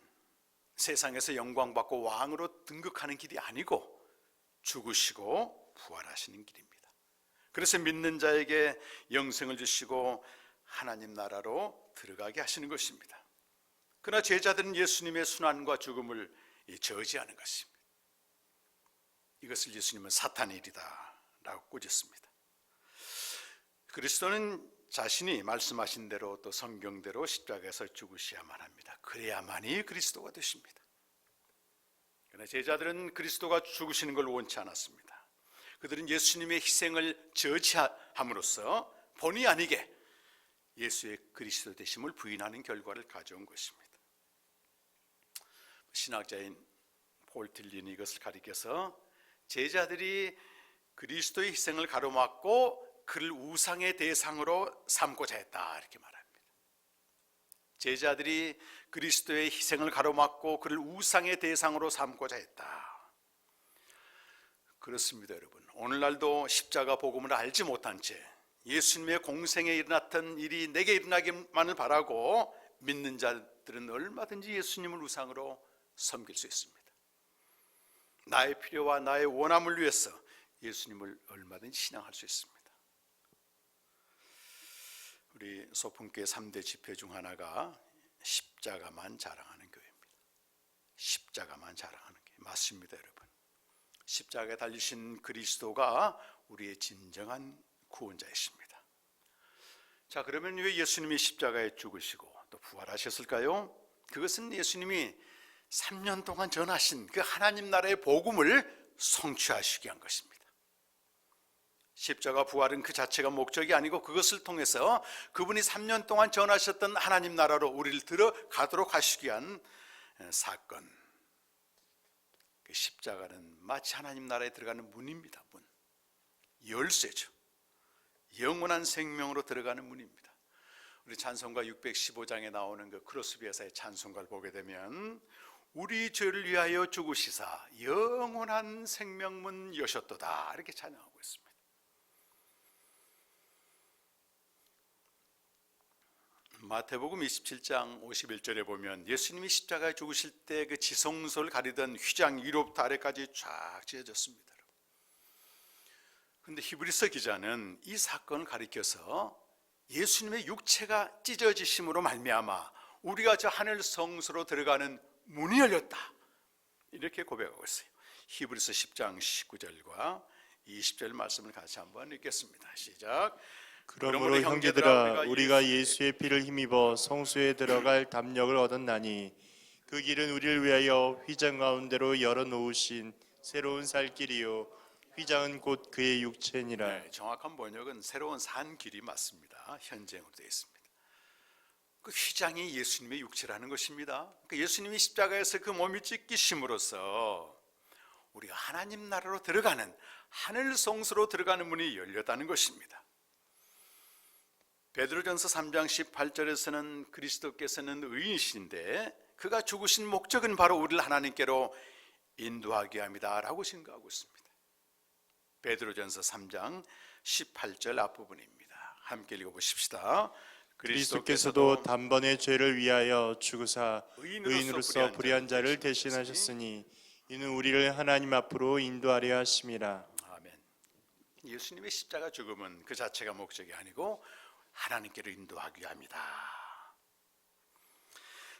세상에서 영광받고 왕으로 등극하는 길이 아니고 죽으시고 부활하시는 길입니다. 그래서 믿는 자에게 영생을 주시고 하나님 나라로 들어가게 하시는 것입니다. 그러나 제자들은 예수님의 순환과 죽음을 저지하는 것입니다. 이것을 예수님은 사탄의 일이다 라고 꾸짖습니다. 그리스도는 자신이 말씀하신 대로 또 성경대로 십자가에서 죽으셔야만 합니다. 그래야만이 그리스도가 되십니다. 그러나 제자들은 그리스도가 죽으시는 걸 원치 않았습니다. 그들은 예수님의 희생을 저지함으로써 본의 아니게 예수의 그리스도 되심을 부인하는 결과를 가져온 것입니다. 신학자인 폴 틸린이 이것을 가리켜서 제자들이 그리스도의 희생을 가로막고 그를 우상의 대상으로 삼고자 했다 이렇게 말합니다. 제자들이 그리스도의 희생을 가로막고 그를 우상의 대상으로 삼고자 했다. 그렇습니다, 여러분. 오늘날도 십자가 복음을 알지 못한 채 예수님의 공생에 일어났던 일이 내게 일어나기만을 바라고 믿는 자들은 얼마든지 예수님을 우상으로 섬길 수 있습니다. 나의 필요와 나의 원함을 위해서 예수님을 얼마든지 신앙할 수 있습니다. 우리 소풍교회 3대 집회 중 하나가 십자가만 자랑하는 교회입니다. 십자가만 자랑하는 교회 맞습니다, 여러분. 십자가에 달리신 그리스도가 우리의 진정한 구원자이십니다. 자, 그러면 왜 예수님이 십자가에 죽으시고 또 부활하셨을까요? 그것은 예수님이 3년 동안 전하신 그 하나님 나라의 복음을 성취하시기 위한 것입니다. 십자가 부활은 그 자체가 목적이 아니고 그것을 통해서 그분이 3년 동안 전하셨던 하나님 나라로 우리를 들어가도록 하시기 위한 사건. 그 십자가는 마치 하나님 나라에 들어가는 문입니다. 문. 열쇠죠. 영원한 생명으로 들어가는 문입니다. 우리 찬송가 615장에 나오는 그 크로스비에서의 찬송가를 보게 되면 우리 죄를 위하여 죽으시사 영원한 생명문 여셨도다 이렇게 찬양하고 있습니다. 마태복음 27장 51절에 보면 예수님이 십자가에 죽으실 때 그 지성소를 가리던 휘장 위로부터 아래까지 쫙 지어졌습니다. 그런데 히브리서 기자는 이 사건을 가리켜서 예수님의 육체가 찢어지심으로 말미암아 우리가 저 하늘 성소로 들어가는 문이 열렸다 이렇게 고백하고 있어요. 히브리서 10장 19절과 20절 말씀을 같이 한번 읽겠습니다. 시작. 그러므로 형제들아 우리가 예수의 피를 힘입어 성소에 들어갈 담력을 얻었나니 그 길은 우리를 위하여 휘장 가운데로 열어놓으신 새로운 살 길이요 휘장은 곧 그의 육체니라. 네, 정확한 번역은 새로운 산 길이 맞습니다. 현재형으로 되어 있습니다. 그 휘장이 예수님의 육체라는 것입니다. 그 예수님이 십자가에서 그 몸이 찢기심으로써 우리가 하나님 나라로 들어가는 하늘 성소로 들어가는 문이 열렸다는 것입니다. 베드로전서 3장 18절에서는 그리스도께서는 의인이신데 그가 죽으신 목적은 바로 우리를 하나님께로 인도하게 합니다 라고 증거하고 있습니다. 베드로전서 3장 18절 앞부분입니다. 함께 읽어보십시다. 그리스도께서도 단번에 죄를 위하여 죽으사 의인으로서 불의한 자를 대신하셨으니 이는 우리를 하나님 앞으로 인도하려 하심이라. 아멘. 예수님의 십자가 죽음은 그 자체가 목적이 아니고 하나님께로 인도하기 위함이다.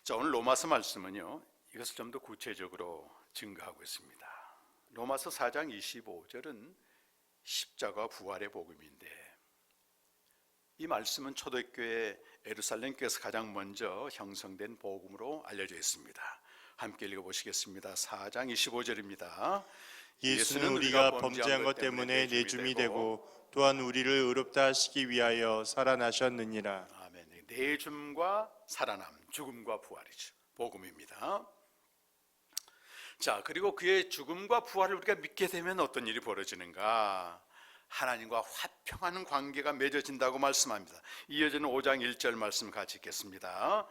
자, 오늘 로마서 말씀은요 이것을 좀 더 구체적으로 증거하고 있습니다. 로마서 4장 25절은 십자가 부활의 복음인데 이 말씀은 초대교회 예루살렘 교회에서 가장 먼저 형성된 복음으로 알려져 있습니다. 함께 읽어보시겠습니다. 4장 25절입니다. 예수는 우리가 범죄한 것 때문에 내줌이 되고 또한 우리를 의롭다 하시기 위하여 살아나셨느니라. 아멘. 내줌과 살아남, 죽음과 부활이죠. 복음입니다. 자, 그리고 그의 죽음과 부활을 우리가 믿게 되면 어떤 일이 벌어지는가? 하나님과 화평한 관계가 맺어진다고 말씀합니다. 이어지는 5장 1절 말씀 같이 읽겠습니다.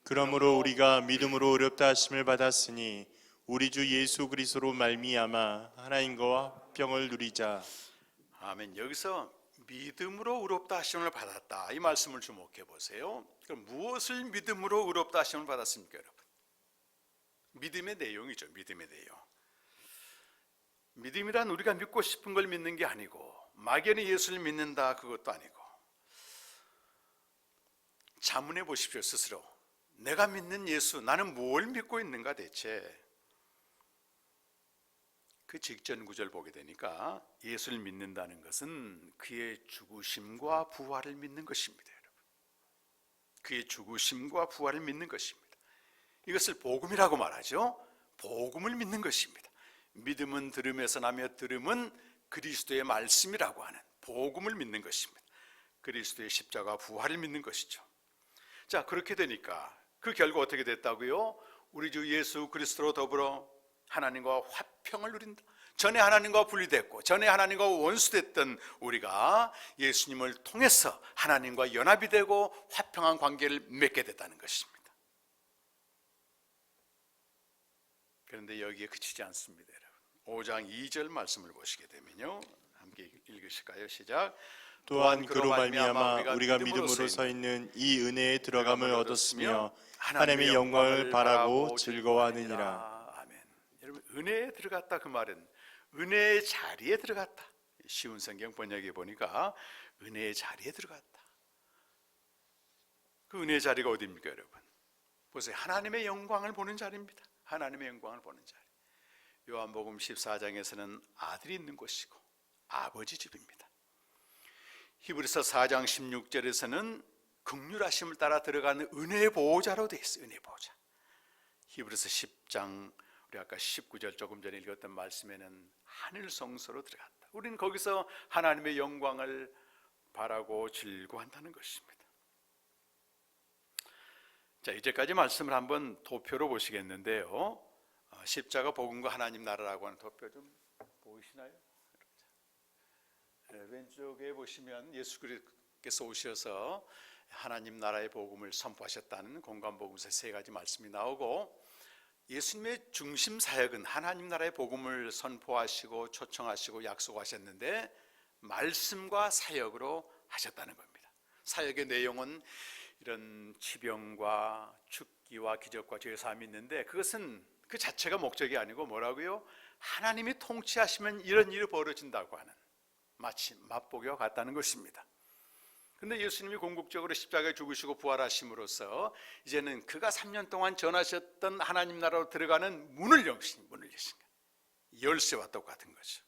그러므로 우리가 믿음으로 의롭다 하심을 받았으니 우리 주 예수 그리스도로 말미암아 하나님과 화평을 누리자. 아멘. 여기서 믿음으로 의롭다 하심을 받았다 이 말씀을 주목해 보세요. 그럼 무엇을 믿음으로 의롭다 하심을 받았습니까, 여러분? 믿음의 내용이죠. 믿음의 내용. 믿음이란 우리가 믿고 싶은 걸 믿는 게 아니고 막연히 예수를 믿는다 그것도 아니고 자문해 보십시오. 스스로 내가 믿는 예수, 나는 뭘 믿고 있는가 대체? 그 직전 구절 보게 되니까 예수를 믿는다는 것은 그의 죽으심과 부활을 믿는 것입니다. 여러분. 그의 죽으심과 부활을 믿는 것입니다. 이것을 복음이라고 말하죠. 복음을 믿는 것입니다. 믿음은 들음에서 나며 들음은 그리스도의 말씀이라고 하는 복음을 믿는 것입니다. 그리스도의 십자가 부활을 믿는 것이죠. 자, 그렇게 되니까 그 결과 어떻게 됐다고요? 우리 주 예수 그리스도로 더불어 하나님과 화평을 누린다. 전에 하나님과 분리됐고 전에 하나님과 원수됐던 우리가 예수님을 통해서 하나님과 연합이 되고 화평한 관계를 맺게 됐다는 것입니다. 그런데 여기에 그치지 않습니다, 여러분. 5장 2절 말씀을 보시게 되면요, 함께 읽으실까요? 시작. 또한 그로 말미암아 우리가 믿음으로 서 있는 이 은혜에 들어감을 얻었으며 하나님의 영광을 바라고 즐거워하느니라. 아멘. 여러분, 은혜에 들어갔다 그 말은 은혜의 자리에 들어갔다. 쉬운 성경 번역에 보니까 은혜의 자리에 들어갔다. 그 은혜의 자리가 어디입니까, 여러분? 보세요. 하나님의 영광을 보는 자리입니다. 하나님의 영광을 보는 자리. 요한복음 14장에서는 아들이 있는 곳이고 아버지 집입니다. 히브리서 4장 16절에서는 긍휼하심을 따라 들어가는 은혜의 보호자로 되어 있어요. 은혜의 보호자. 히브리서 10장 우리 아까 19절 조금 전에 읽었던 말씀에는 하늘 성소로 들어갔다. 우리는 거기서 하나님의 영광을 바라고 즐거워한다는 것입니다. 자, 이제까지 말씀을 한번 도표로 보시겠는데요. 십자가 복음과 하나님 나라라고 하는 도표 좀 보이시나요? 왼쪽에 보시면 예수께서 오셔서 하나님 나라의 복음을 선포하셨다는 공관복음서 3가지 말씀이 나오고, 예수님의 중심 사역은 하나님 나라의 복음을 선포하시고 초청하시고 약속하셨는데 말씀과 사역으로 하셨다는 겁니다. 사역의 내용은 이런 치병과 죽기와 기적과 죄사함이 있는데 그것은 그 자체가 목적이 아니고 뭐라고요? 하나님이 통치하시면 이런 일이 벌어진다고 하는, 마치 맛보기와 같다는 것입니다. 그런데 예수님이 궁극적으로 십자가에 죽으시고 부활하심으로써 이제는 그가 3년 동안 전하셨던 하나님 나라로 들어가는 문을 여신 거예요. 열쇠와 똑같은 거죠.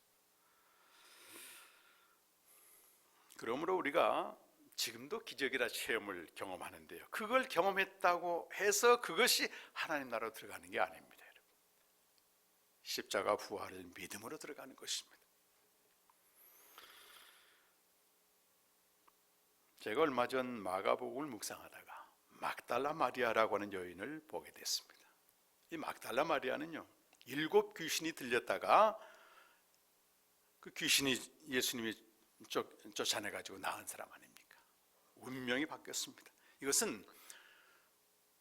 그러므로 우리가 지금도 기적이라 체험을 경험하는데요, 그걸 경험했다고 해서 그것이 하나님 나라로 들어가는 게 아닙니다. 여러분. 십자가 부활을 믿음으로 들어가는 것입니다. 제가 얼마 전 마가복음을 묵상하다가 막달라 마리아라고 하는 여인을 보게 됐습니다. 이 막달라 마리아는요, 7 귀신이 들렸다가 그 귀신이 예수님이 쫓아내가지고 나은 사람 아닙니까? 운명이 바뀌었습니다. 이것은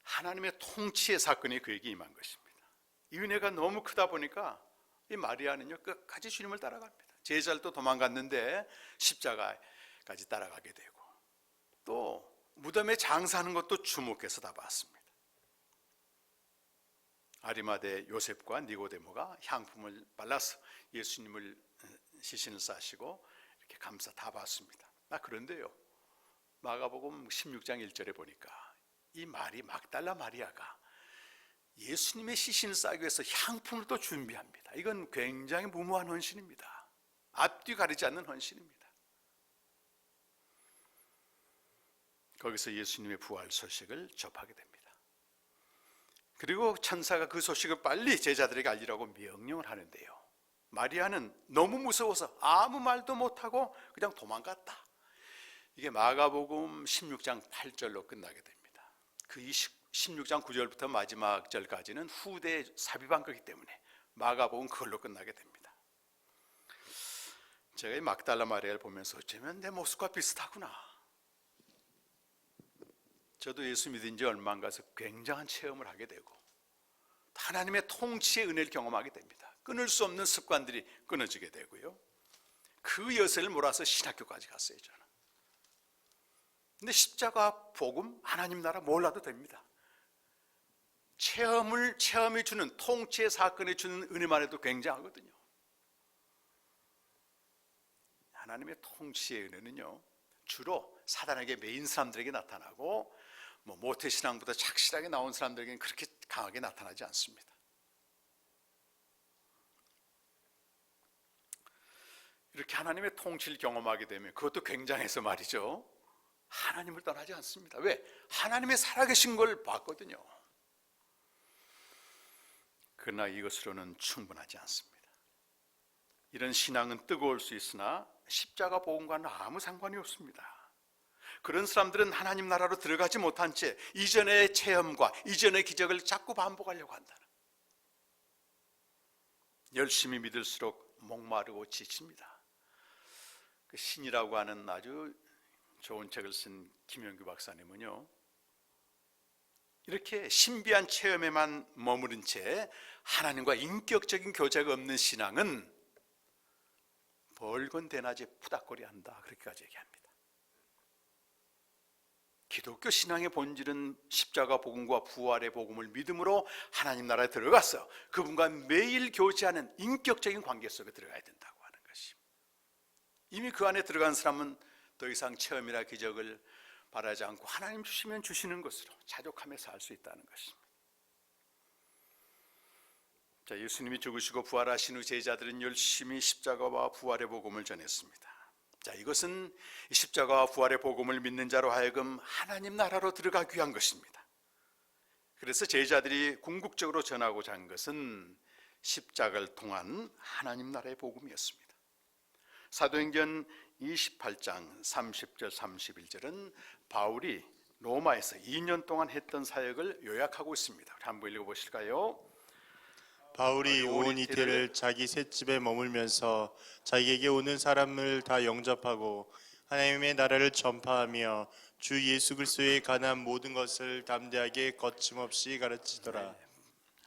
하나님의 통치의 사건이 그에게 임한 것입니다. 이 은혜가 너무 크다 보니까 이 마리아는요, 끝까지 주님을 따라갑니다. 제자들도 도망갔는데 십자가까지 따라가게 되고, 또 무덤에 장사하는 것도 주목해서 다 봤습니다. 아리마대 요셉과 니고데모가 향품을 발라서 예수님을 시신을 싸시고 이렇게 감싸 다 봤습니다. 그런데요, 마가복음 16장 1절에 보니까 이 막달라 마리아가 예수님의 시신을 싸기 위해서 향품을 또 준비합니다. 이건 굉장히 무모한 헌신입니다. 앞뒤 가리지 않는 헌신입니다. 거기서 예수님의 부활 소식을 접하게 됩니다. 그리고 천사가 그 소식을 빨리 제자들에게 알리라고 명령을 하는데요, 마리아는 너무 무서워서 아무 말도 못하고 그냥 도망갔다. 이게 마가복음 16장 8절로 끝나게 됩니다. 그 16장 9절부터 마지막 절까지는 후대 삽입한 거기 때문에 마가복음 그걸로 끝나게 됩니다. 제가 이 막달라 마리아를 보면서 어쩌면 내 모습과 비슷하구나. 저도 예수 믿은 지 얼마 안 가서 굉장한 체험을 하게 되고 하나님의 통치의 은혜를 경험하게 됩니다. 끊을 수 없는 습관들이 끊어지게 되고요, 그 여세를 몰아서 신학교까지 갔어요, 저는. 근데 십자가 복음, 하나님 나라 몰라도 됩니다. 체험이 주는, 통치의 사건이 주는 은혜만 해도 굉장하거든요. 하나님의 통치의 은혜는요, 주로 사단에게 매인 사람들에게 나타나고 모태신앙보다 착실하게 나온 사람들에게는 그렇게 강하게 나타나지 않습니다. 이렇게 하나님의 통치를 경험하게 되면 그것도 굉장해서 말이죠, 하나님을 떠나지 않습니다. 왜? 하나님의 살아계신 걸 봤거든요. 그러나 이것으로는 충분하지 않습니다. 이런 신앙은 뜨거울 수 있으나 십자가 복음과는 아무 상관이 없습니다. 그런 사람들은 하나님 나라로 들어가지 못한 채 이전의 체험과 이전의 기적을 자꾸 반복하려고 한다. 열심히 믿을수록 목마르고 지칩니다. 그 신이라고 하는 아주 좋은 책을 쓴 김영규 박사님은요, 이렇게 신비한 체험에만 머무른 채 하나님과 인격적인 교제가 없는 신앙은 벌건 대낮에 푸닥거리한다, 그렇게까지 얘기합니다. 기독교 신앙의 본질은 십자가 복음과 부활의 복음을 믿음으로 하나님 나라에 들어가서 그분과 매일 교제하는 인격적인 관계 속에 들어가야 된다고 하는 것입니다. 이미 그 안에 들어간 사람은 더 이상 체험이나 기적을 바라지 않고 하나님 주시면 주시는 것으로 자족하며 살 수 있다는 것입니다. 자, 예수님이 죽으시고 부활하신 후 제자들은 열심히 십자가와 부활의 복음을 전했습니다. 자, 이것은 십자가와 부활의 복음을 믿는 자로 하여금 하나님 나라로 들어가기 위한 것입니다. 그래서 제자들이 궁극적으로 전하고자 한 것은 십자가를 통한 하나님 나라의 복음이었습니다. 사도행전 28장 30절 31절은 바울이 로마에서 2년 동안 했던 사역을 요약하고 있습니다. 한번 읽어보실까요? 바울이 온 이태를 자기 셋집에 머물면서 자기에게 오는 사람을 다 영접하고 하나님의 나라를 전파하며 주 예수 그리스도에 관한 모든 것을 담대하게 거침없이 가르치더라.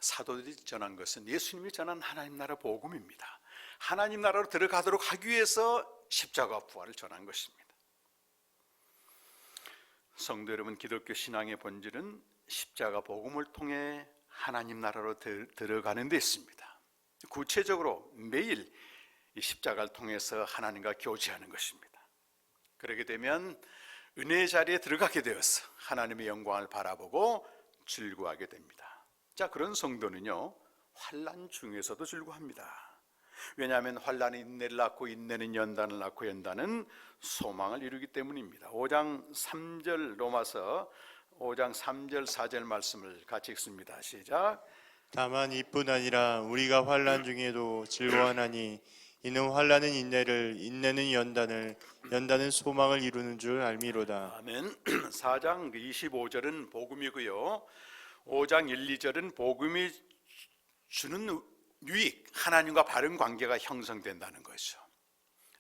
사도들이 전한 것은 예수님이 전한 하나님 나라 복음입니다. 하나님 나라로 들어가도록 하기 위해서 십자가 부활을 전한 것입니다. 성도 여러분, 기독교 신앙의 본질은 십자가 복음을 통해 하나님 나라로 들어가는 데 있습니다. 구체적으로 매일 이 십자가를 통해서 하나님과 교제하는 것입니다. 그렇게 되면 은혜의 자리에 들어가게 되어서 하나님의 영광을 바라보고 즐거워하게 됩니다. 자, 그런 성도는요, 환난 중에서도 즐거워합니다. 왜냐하면 환란이 인내를 낳고 인내는 연단을 낳고 연단은 소망을 이루기 때문입니다. 5장 3절 로마서 5장 3절 4절 말씀을 같이 읽습니다. 시작. 다만 이뿐 아니라 우리가 환난 중에도 즐거워하나니 이는 환난은 인내를, 인내는 연단을, 연단은 소망을 이루는 줄 알미로다. 아멘. 4장 25절은 복음이고요. 5장 1, 2절은 복음이 주는 유익, 하나님과 바른 관계가 형성된다는 것이죠.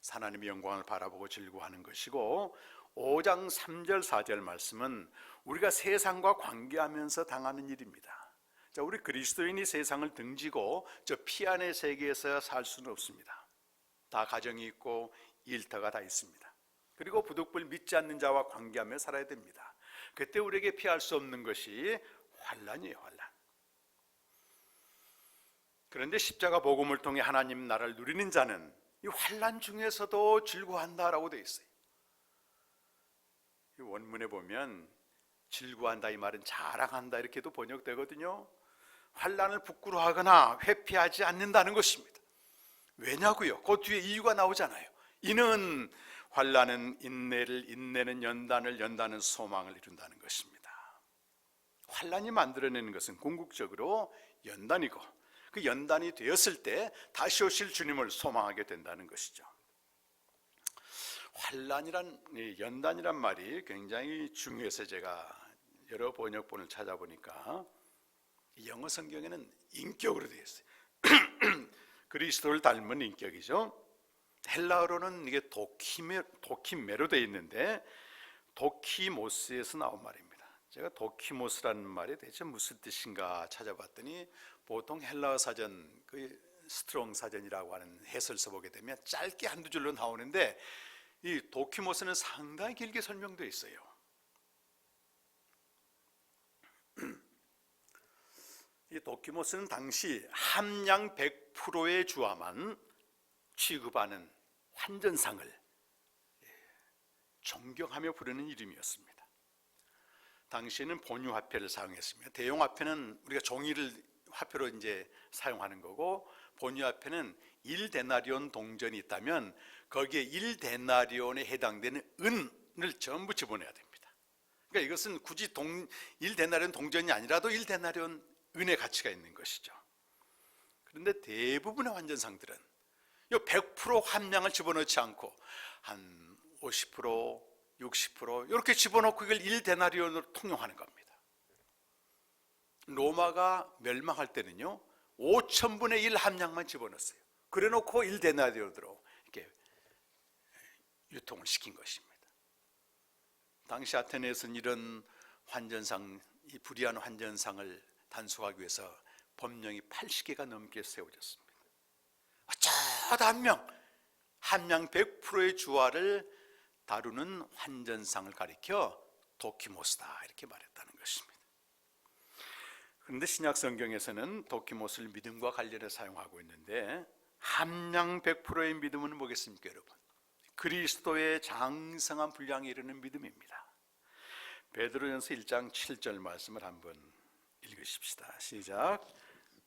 하나님의 영광을 바라보고 즐거워하는 것이고, 5장 3절 4절 말씀은 우리가 세상과 관계하면서 당하는 일입니다. 자, 우리 그리스도인이 세상을 등지고 저 피안의 세계에서 살 수는 없습니다. 다 가정이 있고 일터가 다 있습니다. 그리고 부득불 믿지 않는 자와 관계하며 살아야 됩니다. 그때 우리에게 피할 수 없는 것이 환난이에요. 환난. 그런데 십자가 복음을 통해 하나님 나라를 누리는 자는 이 환난 중에서도 즐거워한다라고 되어 있어요. 이 원문에 보면 즐거워한다 이 말은 자랑한다 이렇게도 번역되거든요. 환난을 부끄러워하거나 회피하지 않는다는 것입니다. 왜냐고요? 그 뒤에 이유가 나오잖아요. 이는 환난은 인내를, 인내는 연단을, 연단은 소망을 이룬다는 것입니다. 환난이 만들어내는 것은 궁극적으로 연단이고, 그 연단이 되었을 때 다시 오실 주님을 소망하게 된다는 것이죠. 연단이란 말이 굉장히 중요해서 제가 여러 번역본을 찾아보니까 영어 성경에는 인격으로 되어 있어요. 그리스도를 닮은 인격이죠. 헬라어로는 이게 도키메로 되어 있는데 도키모스에서 나온 말입니다. 제가 도키모스라는 말이 대체 무슨 뜻인가 찾아봤더니 보통 헬라어 사전, 그 스트롱 사전이라고 하는 해설서 보게 되면 짧게 한두 줄로 나오는데 이 도키모스는 상당히 길게 설명되어 있어요. 이 도키모스는 당시 함량 100%의 주화만 취급하는 환전상을 존경하며 부르는 이름이었습니다. 당시에는 본유화폐를 사용했습니다. 대용화폐는 우리가 종이를 화폐로 이제 사용하는 거고, 본유화폐는 1데나리온 동전이 있다면 거기에 1데나리온에 해당되는 은을 전부 집어넣어야 됩니다. 그러니까 이것은 굳이 1데나리온 동전이 아니라도 1데나리온 은의 가치가 있는 것이죠. 그런데 대부분의 환전상들은 이 100% 함량을 집어넣지 않고 한 50%, 60% 이렇게 집어넣고 이걸 1데나리온으로 통용하는 겁니다. 로마가 멸망할 때는요 5,000분의 1 함량만 집어넣었어요. 그래놓고 1데나리온으로 이렇게 유통을 시킨 것입니다. 당시 아테네에서는 이런 환전상, 이 불의한 환전상을 단속하기 위해서 법령이 80개가 넘게 세워졌습니다. 어쩌다 함량 100%의 주화를 다루는 환전상을 가리켜 도키모스다 이렇게 말했다는 것입니다. 그런데 신약 성경에서는 도키모스를 믿음과 관련해 사용하고 있는데, 함량 100%의 믿음은 뭐겠습니까, 여러분? 그리스도의 장성한 분량에 이르는 믿음입니다. 베드로전서 1장 7절 말씀을 한번 읽으십시다. 시작.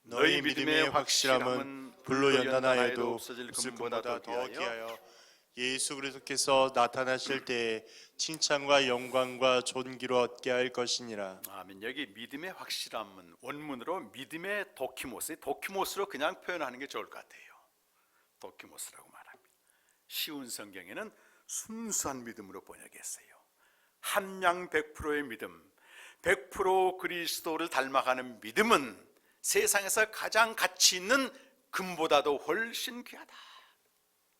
너희 믿음의 확실함은 불로 연단하여도 없어질 금보다 더 귀하여 예수 그리스도께서 나타나실 때에 칭찬과 영광과 존귀로 얻게 할 것이니라. 아멘. 여기 믿음의 확실함은 원문으로 믿음의 도키모스로 그냥 표현하는 게 좋을 것 같아요. 도키모스라고 말합니다. 쉬운 성경에는 순수한 믿음으로 번역했어요. 함량 100%의 믿음, 100% 그리스도를 닮아가는 믿음은 세상에서 가장 가치 있는 금보다도 훨씬 귀하다.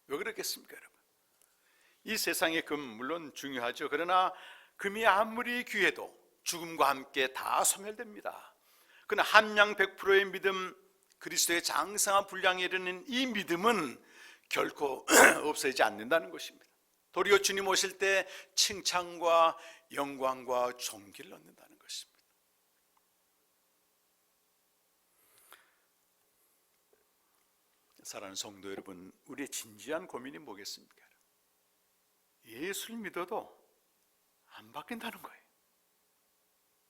왜 그렇겠습니까, 여러분? 이 세상의 금 물론 중요하죠. 그러나 금이 아무리 귀해도 죽음과 함께 다 소멸됩니다. 그러나 함량 100%의 믿음, 그리스도의 장성한 분량에 이르는 이 믿음은 결코 없어지지 않는다는 것입니다. 도리어 주님 오실 때 칭찬과 영광과 존귀를 얻는다는 것입니다. 사랑하는 성도 여러분, 우리의 진지한 고민이 뭐겠습니까? 예수를 믿어도 안 바뀐다는 거예요.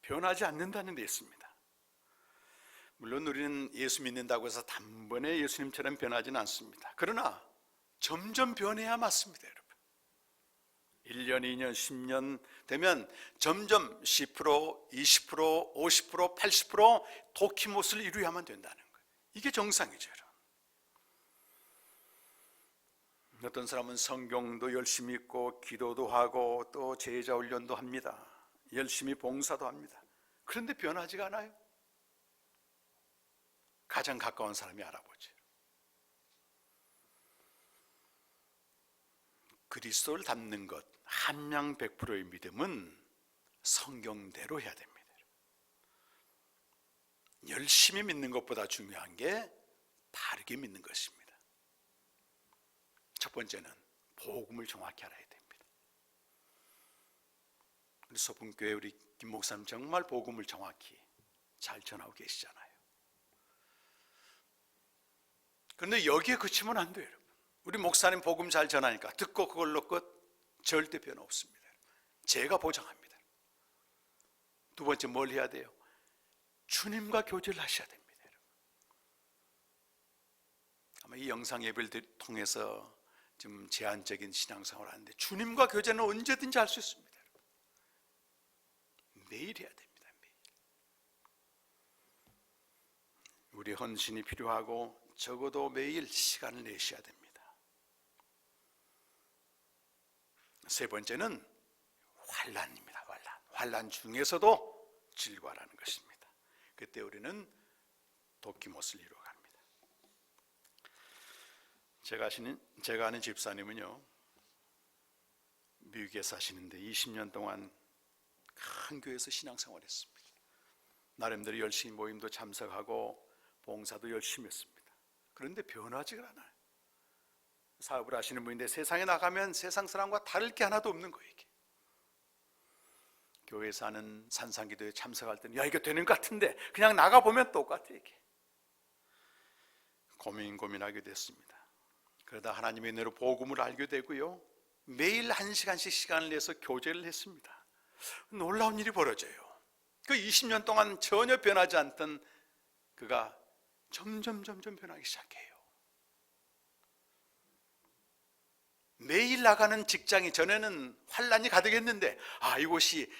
변하지 않는다는 데 있습니다. 물론 우리는 예수 믿는다고 해서 단번에 예수님처럼 변하지는 않습니다. 그러나 점점 변해야 맞습니다, 여러분. 1년, 2년, 10년 되면 점점 10%, 20%, 50%, 80% 도키못을 이루어야만 된다는 거예요. 이게 정상이죠, 여러분. 어떤 사람은 성경도 열심히 읽고 기도도 하고 또 제자 훈련도 합니다. 열심히 봉사도 합니다. 그런데 변하지가 않아요. 가장 가까운 사람이 알아보죠. 그리스도를 닮는 것, 함량 100%의 믿음은 성경대로 해야 됩니다. 열심히 믿는 것보다 중요한 게 바르게 믿는 것입니다. 첫 번째는 복음을 정확히 알아야 됩니다. 우리 소풍교회 우리 김 목사님 정말 복음을 정확히 잘 전하고 계시잖아요. 그런데 여기에 그치면 안 돼요, 여러분. 우리 목사님 복음 잘 전하니까 듣고 그걸로 끝? 절대 변화 없습니다. 제가 보장합니다. 두 번째 뭘 해야 돼요? 주님과 교제를 하셔야 됩니다. 아마 이 영상 예배를 통해서 좀 제한적인 신앙생활을 하는데 주님과 교제는 언제든지 할 수 있습니다. 매일 해야 됩니다. 매일. 우리 헌신이 필요하고 적어도 매일 시간을 내셔야 됩니다. 세 번째는 환난입니다. 환난 중에서도 질과라는 것입니다. 그때 우리는 도키못을 이루어갑니다. 제가 아는 집사님은요, 미국에 사시는데 20년 동안 큰 교회에서 신앙생활했습니다. 나름대로 열심히 모임도 참석하고 봉사도 열심히 했습니다. 그런데 변하지가 않아요. 사업을 하시는 분인데 세상에 나가면 세상 사람과 다를 게 하나도 없는 거예요. 이게. 교회에서 하는 산상기도에 참석할 때는 야, 이거 되는 것 같은데 그냥 나가보면 똑같아. 이게. 고민하게 됐습니다. 그러다 하나님의 은혜로 복음을 알게 되고요, 매일 1시간씩 시간을 내서 교제를 했습니다. 놀라운 일이 벌어져요. 그 20년 동안 전혀 변하지 않던 그가 점점 변하기 시작해요. 매일 나가는 직장이 전에는 환난이 가득했는데 이곳이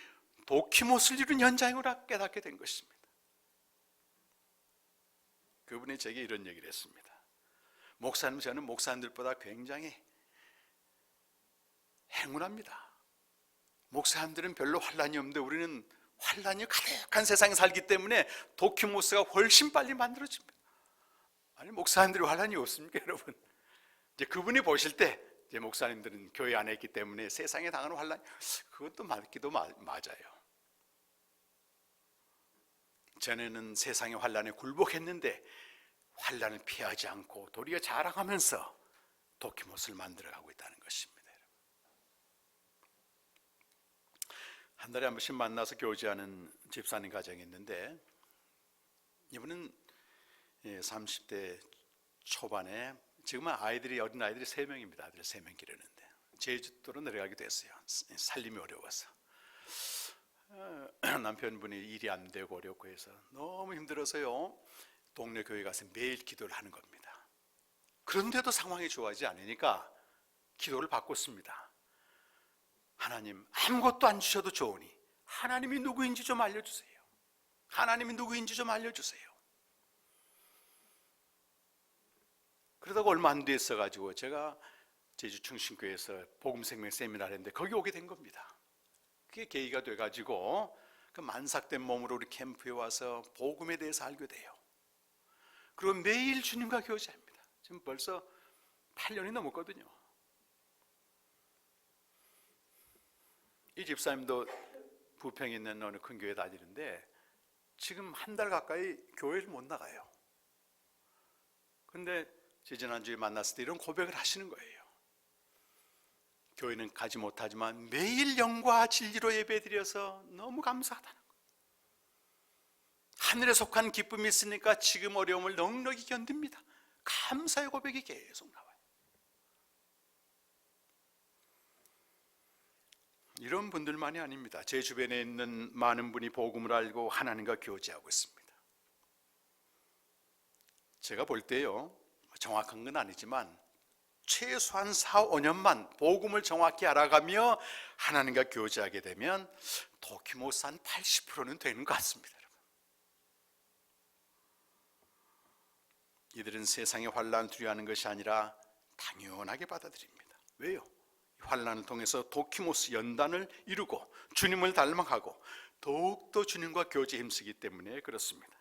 도키못을 이룬 현장으로 깨닫게 된 것입니다. 그분이 제게 이런 얘기를 했습니다. 목사님, 저는 목사님들보다 굉장히 행운합니다. 목사님들은 별로 환난이 없는데 우리는 환난이 가득한 세상에 살기 때문에 도키모스가 훨씬 빨리 만들어집니다. 아니, 목사님들이 환난이 없습니까, 여러분? 이제 그분이 보실 때 이제 목사님들은 교회 안에 있기 때문에 세상에 당하는 환난, 그것도 맞기도 맞아요. 전에는 세상의 환난에 굴복했는데 환난을 피하지 않고 도리어 자랑하면서 도키못을 만들어가고 있다는 것입니다. 한 달에 한 번씩 만나서 교제하는 집사님 가정이 있는데 이분은 30대 초반에 지금은 어린 아이들이 3명입니다. 아들 3명 기르는데 제주도로 내려가게 됐어요. 살림이 어려워서. 남편분이 일이 안 되고 어렵고 해서 너무 힘들어서요, 동네 교회 가서 매일 기도를 하는 겁니다. 그런데도 상황이 좋아지지 않으니까 기도를 바꿨습니다. 하나님, 아무것도 안 주셔도 좋으니 하나님이 누구인지 좀 알려주세요. 하나님이 누구인지 좀 알려주세요. 그러다가 얼마 안 됐어가지고 제가 제주 충신교회에서 복음생명 세미나를 했는데 거기 오게 된 겁니다. 그게 계기가 돼가지고 그 만삭된 몸으로 우리 캠프에 와서 복음에 대해서 알게 돼요. 그리고 매일 주님과 교제합니다. 지금 벌써 8년이 넘었거든요. 이 집사님도 부평에 있는 어느 큰 교회 다니는데 지금 한 달 가까이 교회를 못 나가요. 근데 지난주에 만났을 때 이런 고백을 하시는 거예요. 교회는 가지 못하지만 매일 영과 진리로 예배드려서 너무 감사하다는 거예요. 하늘에 속한 기쁨이 있으니까 지금 어려움을 넉넉히 견딥니다. 감사의 고백이 계속 나와요. 이런 분들만이 아닙니다. 제 주변에 있는 많은 분이 복음을 알고 하나님과 교제하고 있습니다. 제가 볼 때요, 정확한 건 아니지만 최소한 4, 5년만 복음을 정확히 알아가며 하나님과 교제하게 되면 도키모스 한 80%는 되는 것 같습니다. 여러분. 이들은 세상의 환난을 두려워하는 것이 아니라 당연하게 받아들입니다. 왜요? 환난을 통해서 도키모스 연단을 이루고 주님을 닮아가고 더욱더 주님과 교제에 힘쓰기 때문에 그렇습니다.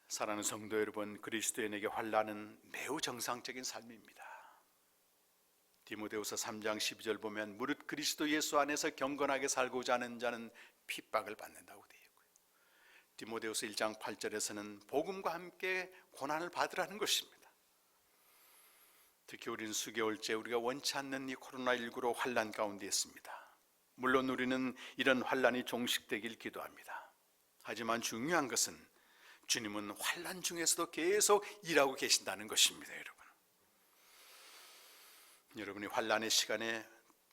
사랑하는 성도 여러분, 그리스도인에게 환난은 매우 정상적인 삶입니다. 디모데후서 3장 12절 보면 무릇 그리스도 예수 안에서 경건하게 살고자 하는 자는 핍박을 받는다고 되어 있고요. 디모데후서 1장 8절에서는 복음과 함께 고난을 받으라는 것입니다. 특히 우리는 수개월째 우리가 원치 않는 이 코로나19로 환난 가운데 있습니다. 물론 우리는 이런 환난이 종식되길 기도합니다. 하지만 중요한 것은 주님은 환난 중에서도 계속 일하고 계신다는 것입니다. 여러분이 환난의 시간에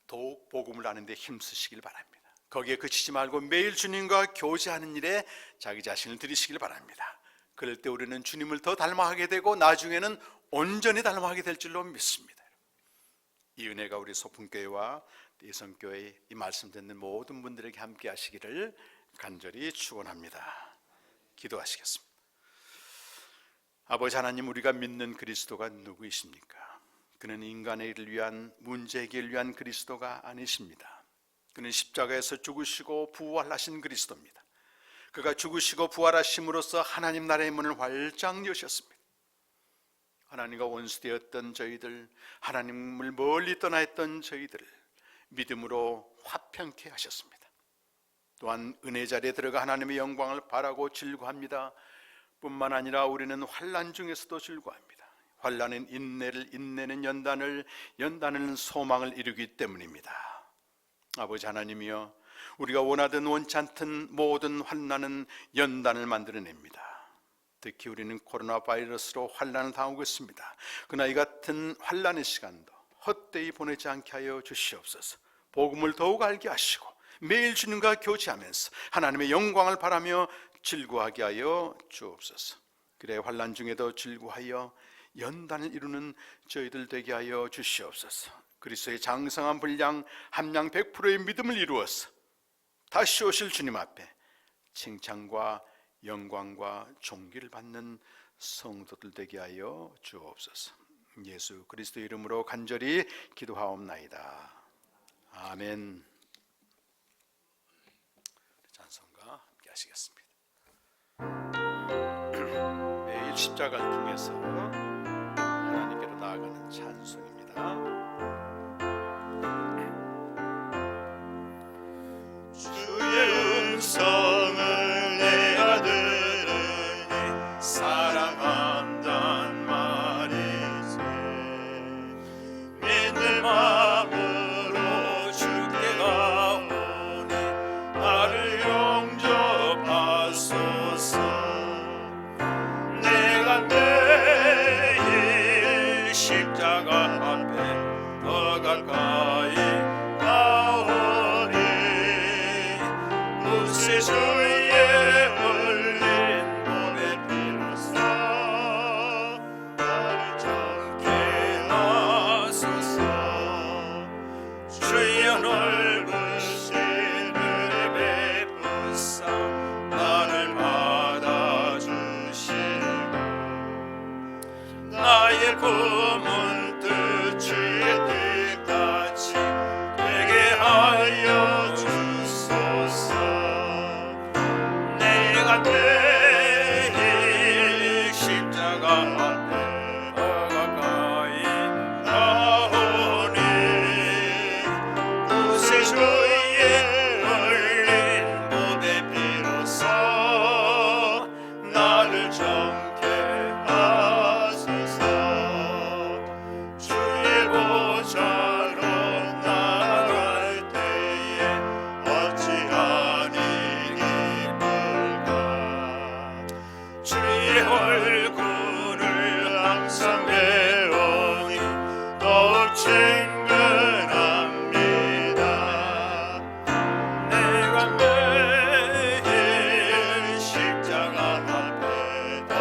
더욱 복음을 아는 데 힘쓰시길 바랍니다. 거기에 그치지 말고 매일 주님과 교제하는 일에 자기 자신을 들이시길 바랍니다. 그럴 때 우리는 주님을 더 닮아가게 되고 나중에는 온전히 닮아가게 될 줄로 믿습니다. 이 은혜가 우리 소풍교회와 예성교회 이 말씀 듣는 모든 분들에게 함께 하시기를 간절히 축원합니다. 기도하시겠습니다. 아버지 하나님, 우리가 믿는 그리스도가 누구이십니까? 그는 인간의 일을 위한, 문제 해결을 위한 그리스도가 아니십니다. 그는 십자가에서 죽으시고 부활하신 그리스도입니다. 그가 죽으시고 부활하심으로써 하나님 나라의 문을 활짝 여셨습니다. 하나님과 원수되었던 저희들, 하나님을 멀리 떠나 있던 저희들을 믿음으로 화평케 하셨습니다. 또한 은혜 자리에 들어가 하나님의 영광을 바라고 즐거워합니다. 뿐만 아니라 우리는 환난 중에서도 즐거워합니다. 환난은 인내를, 인내는 연단을, 연단은 소망을 이루기 때문입니다. 아버지 하나님이여, 우리가 원하든 원치 않든 모든 환난은 연단을 만들어냅니다. 특히 우리는 코로나 바이러스로 환난을 당하고 있습니다. 그러나 이 같은 환난의 시간도 헛되이 보내지 않게 하여 주시옵소서. 복음을 더욱 알게 하시고 매일 주님과 교제하면서 하나님의 영광을 바라며 즐거워하게 하여 주옵소서. 그래 환난 중에도 즐거워하여 연단을 이루는 저희들 되게 하여 주시옵소서. 그리스도의 장성한 분량 함량 100%의 믿음을 이루어서 다시 오실 주님 앞에 칭찬과 영광과 존귀를 받는 성도들 되게 하여 주옵소서. 예수 그리스도 이름으로 간절히 기도하옵나이다. 아멘. 찬송가 함께 하시겠습니다. 매일 십자가를 통해서 하나님께로 나아가는 찬송입니다. 주의 음성을 내가 들으니 사랑한단 말이지. 믿는 마음으로 주께 가오니 나를 용접하소서. 내가 매일 십자가 앞에 더 가까이 가오니 무쇠 주위에 흘린 몸의 피로써 나를 정케 하소서. 주여 넓으신 은혜 베푸사 나를 받아주시고 나의 꿈은 뜻 주의 뜻같이 되게 하여 주소서. 내가 매일 십자가 앞에 더 가까이 가오니 무쇠 주위에 흘린 몸의 피로써 나를 정케 하소서. 주의 보좌로 나아갈 때에 어찌하니 기쁠까. 주의 얼굴을 항상 배우니 더욱 친근합니다. 내가 매일 십자가 앞에 더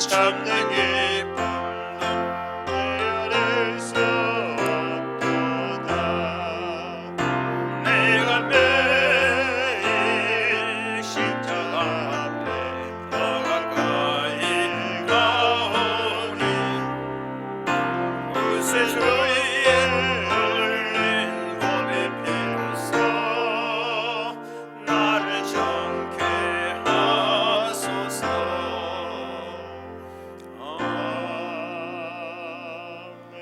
참된 기쁨도 내 안에서 얻도다. 내가 매일 십자가 앞에 더 가까이 가오니 구세주의 흘린 몸의 피로써 나를 정케 하소서.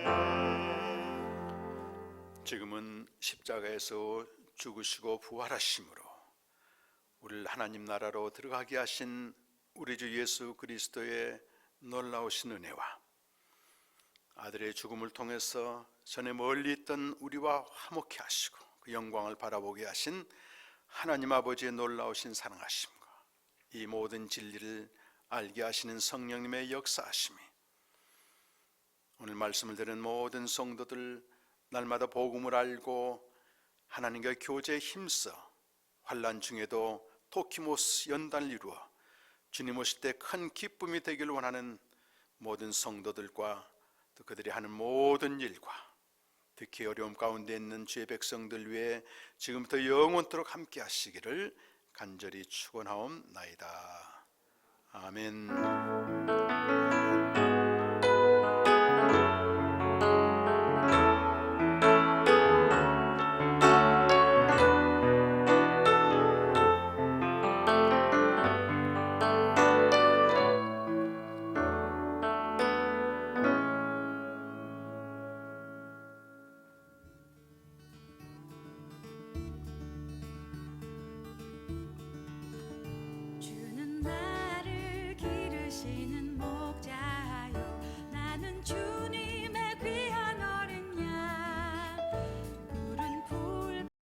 아멘. 지금은 십자가에서 죽으시고 부활하심으로 우리를 하나님 나라로 들어가게 하신 우리 주 예수 그리스도의 놀라우신 은혜와 아들의 죽음을 통해서 전에 멀리 있던 우리와 화목케 하시고 그 영광을 바라보게 하신 하나님 아버지의 놀라우신 사랑하심과 이 모든 진리를 알게 하시는 성령님의 역사하심이 오늘 말씀을 들은 모든 성도들 날마다 복음을 알고 하나님과 교제에 힘써 환난 중에도 도키모스 연단을 이루어 주님 오실 때 큰 기쁨이 되기를 원하는 모든 성도들과 또 그들이 하는 모든 일과 특히 어려움 가운데 있는 주의 백성들 위해 지금부터 영원토록 함께 하시기를 간절히 축원하옵나이다. 아멘.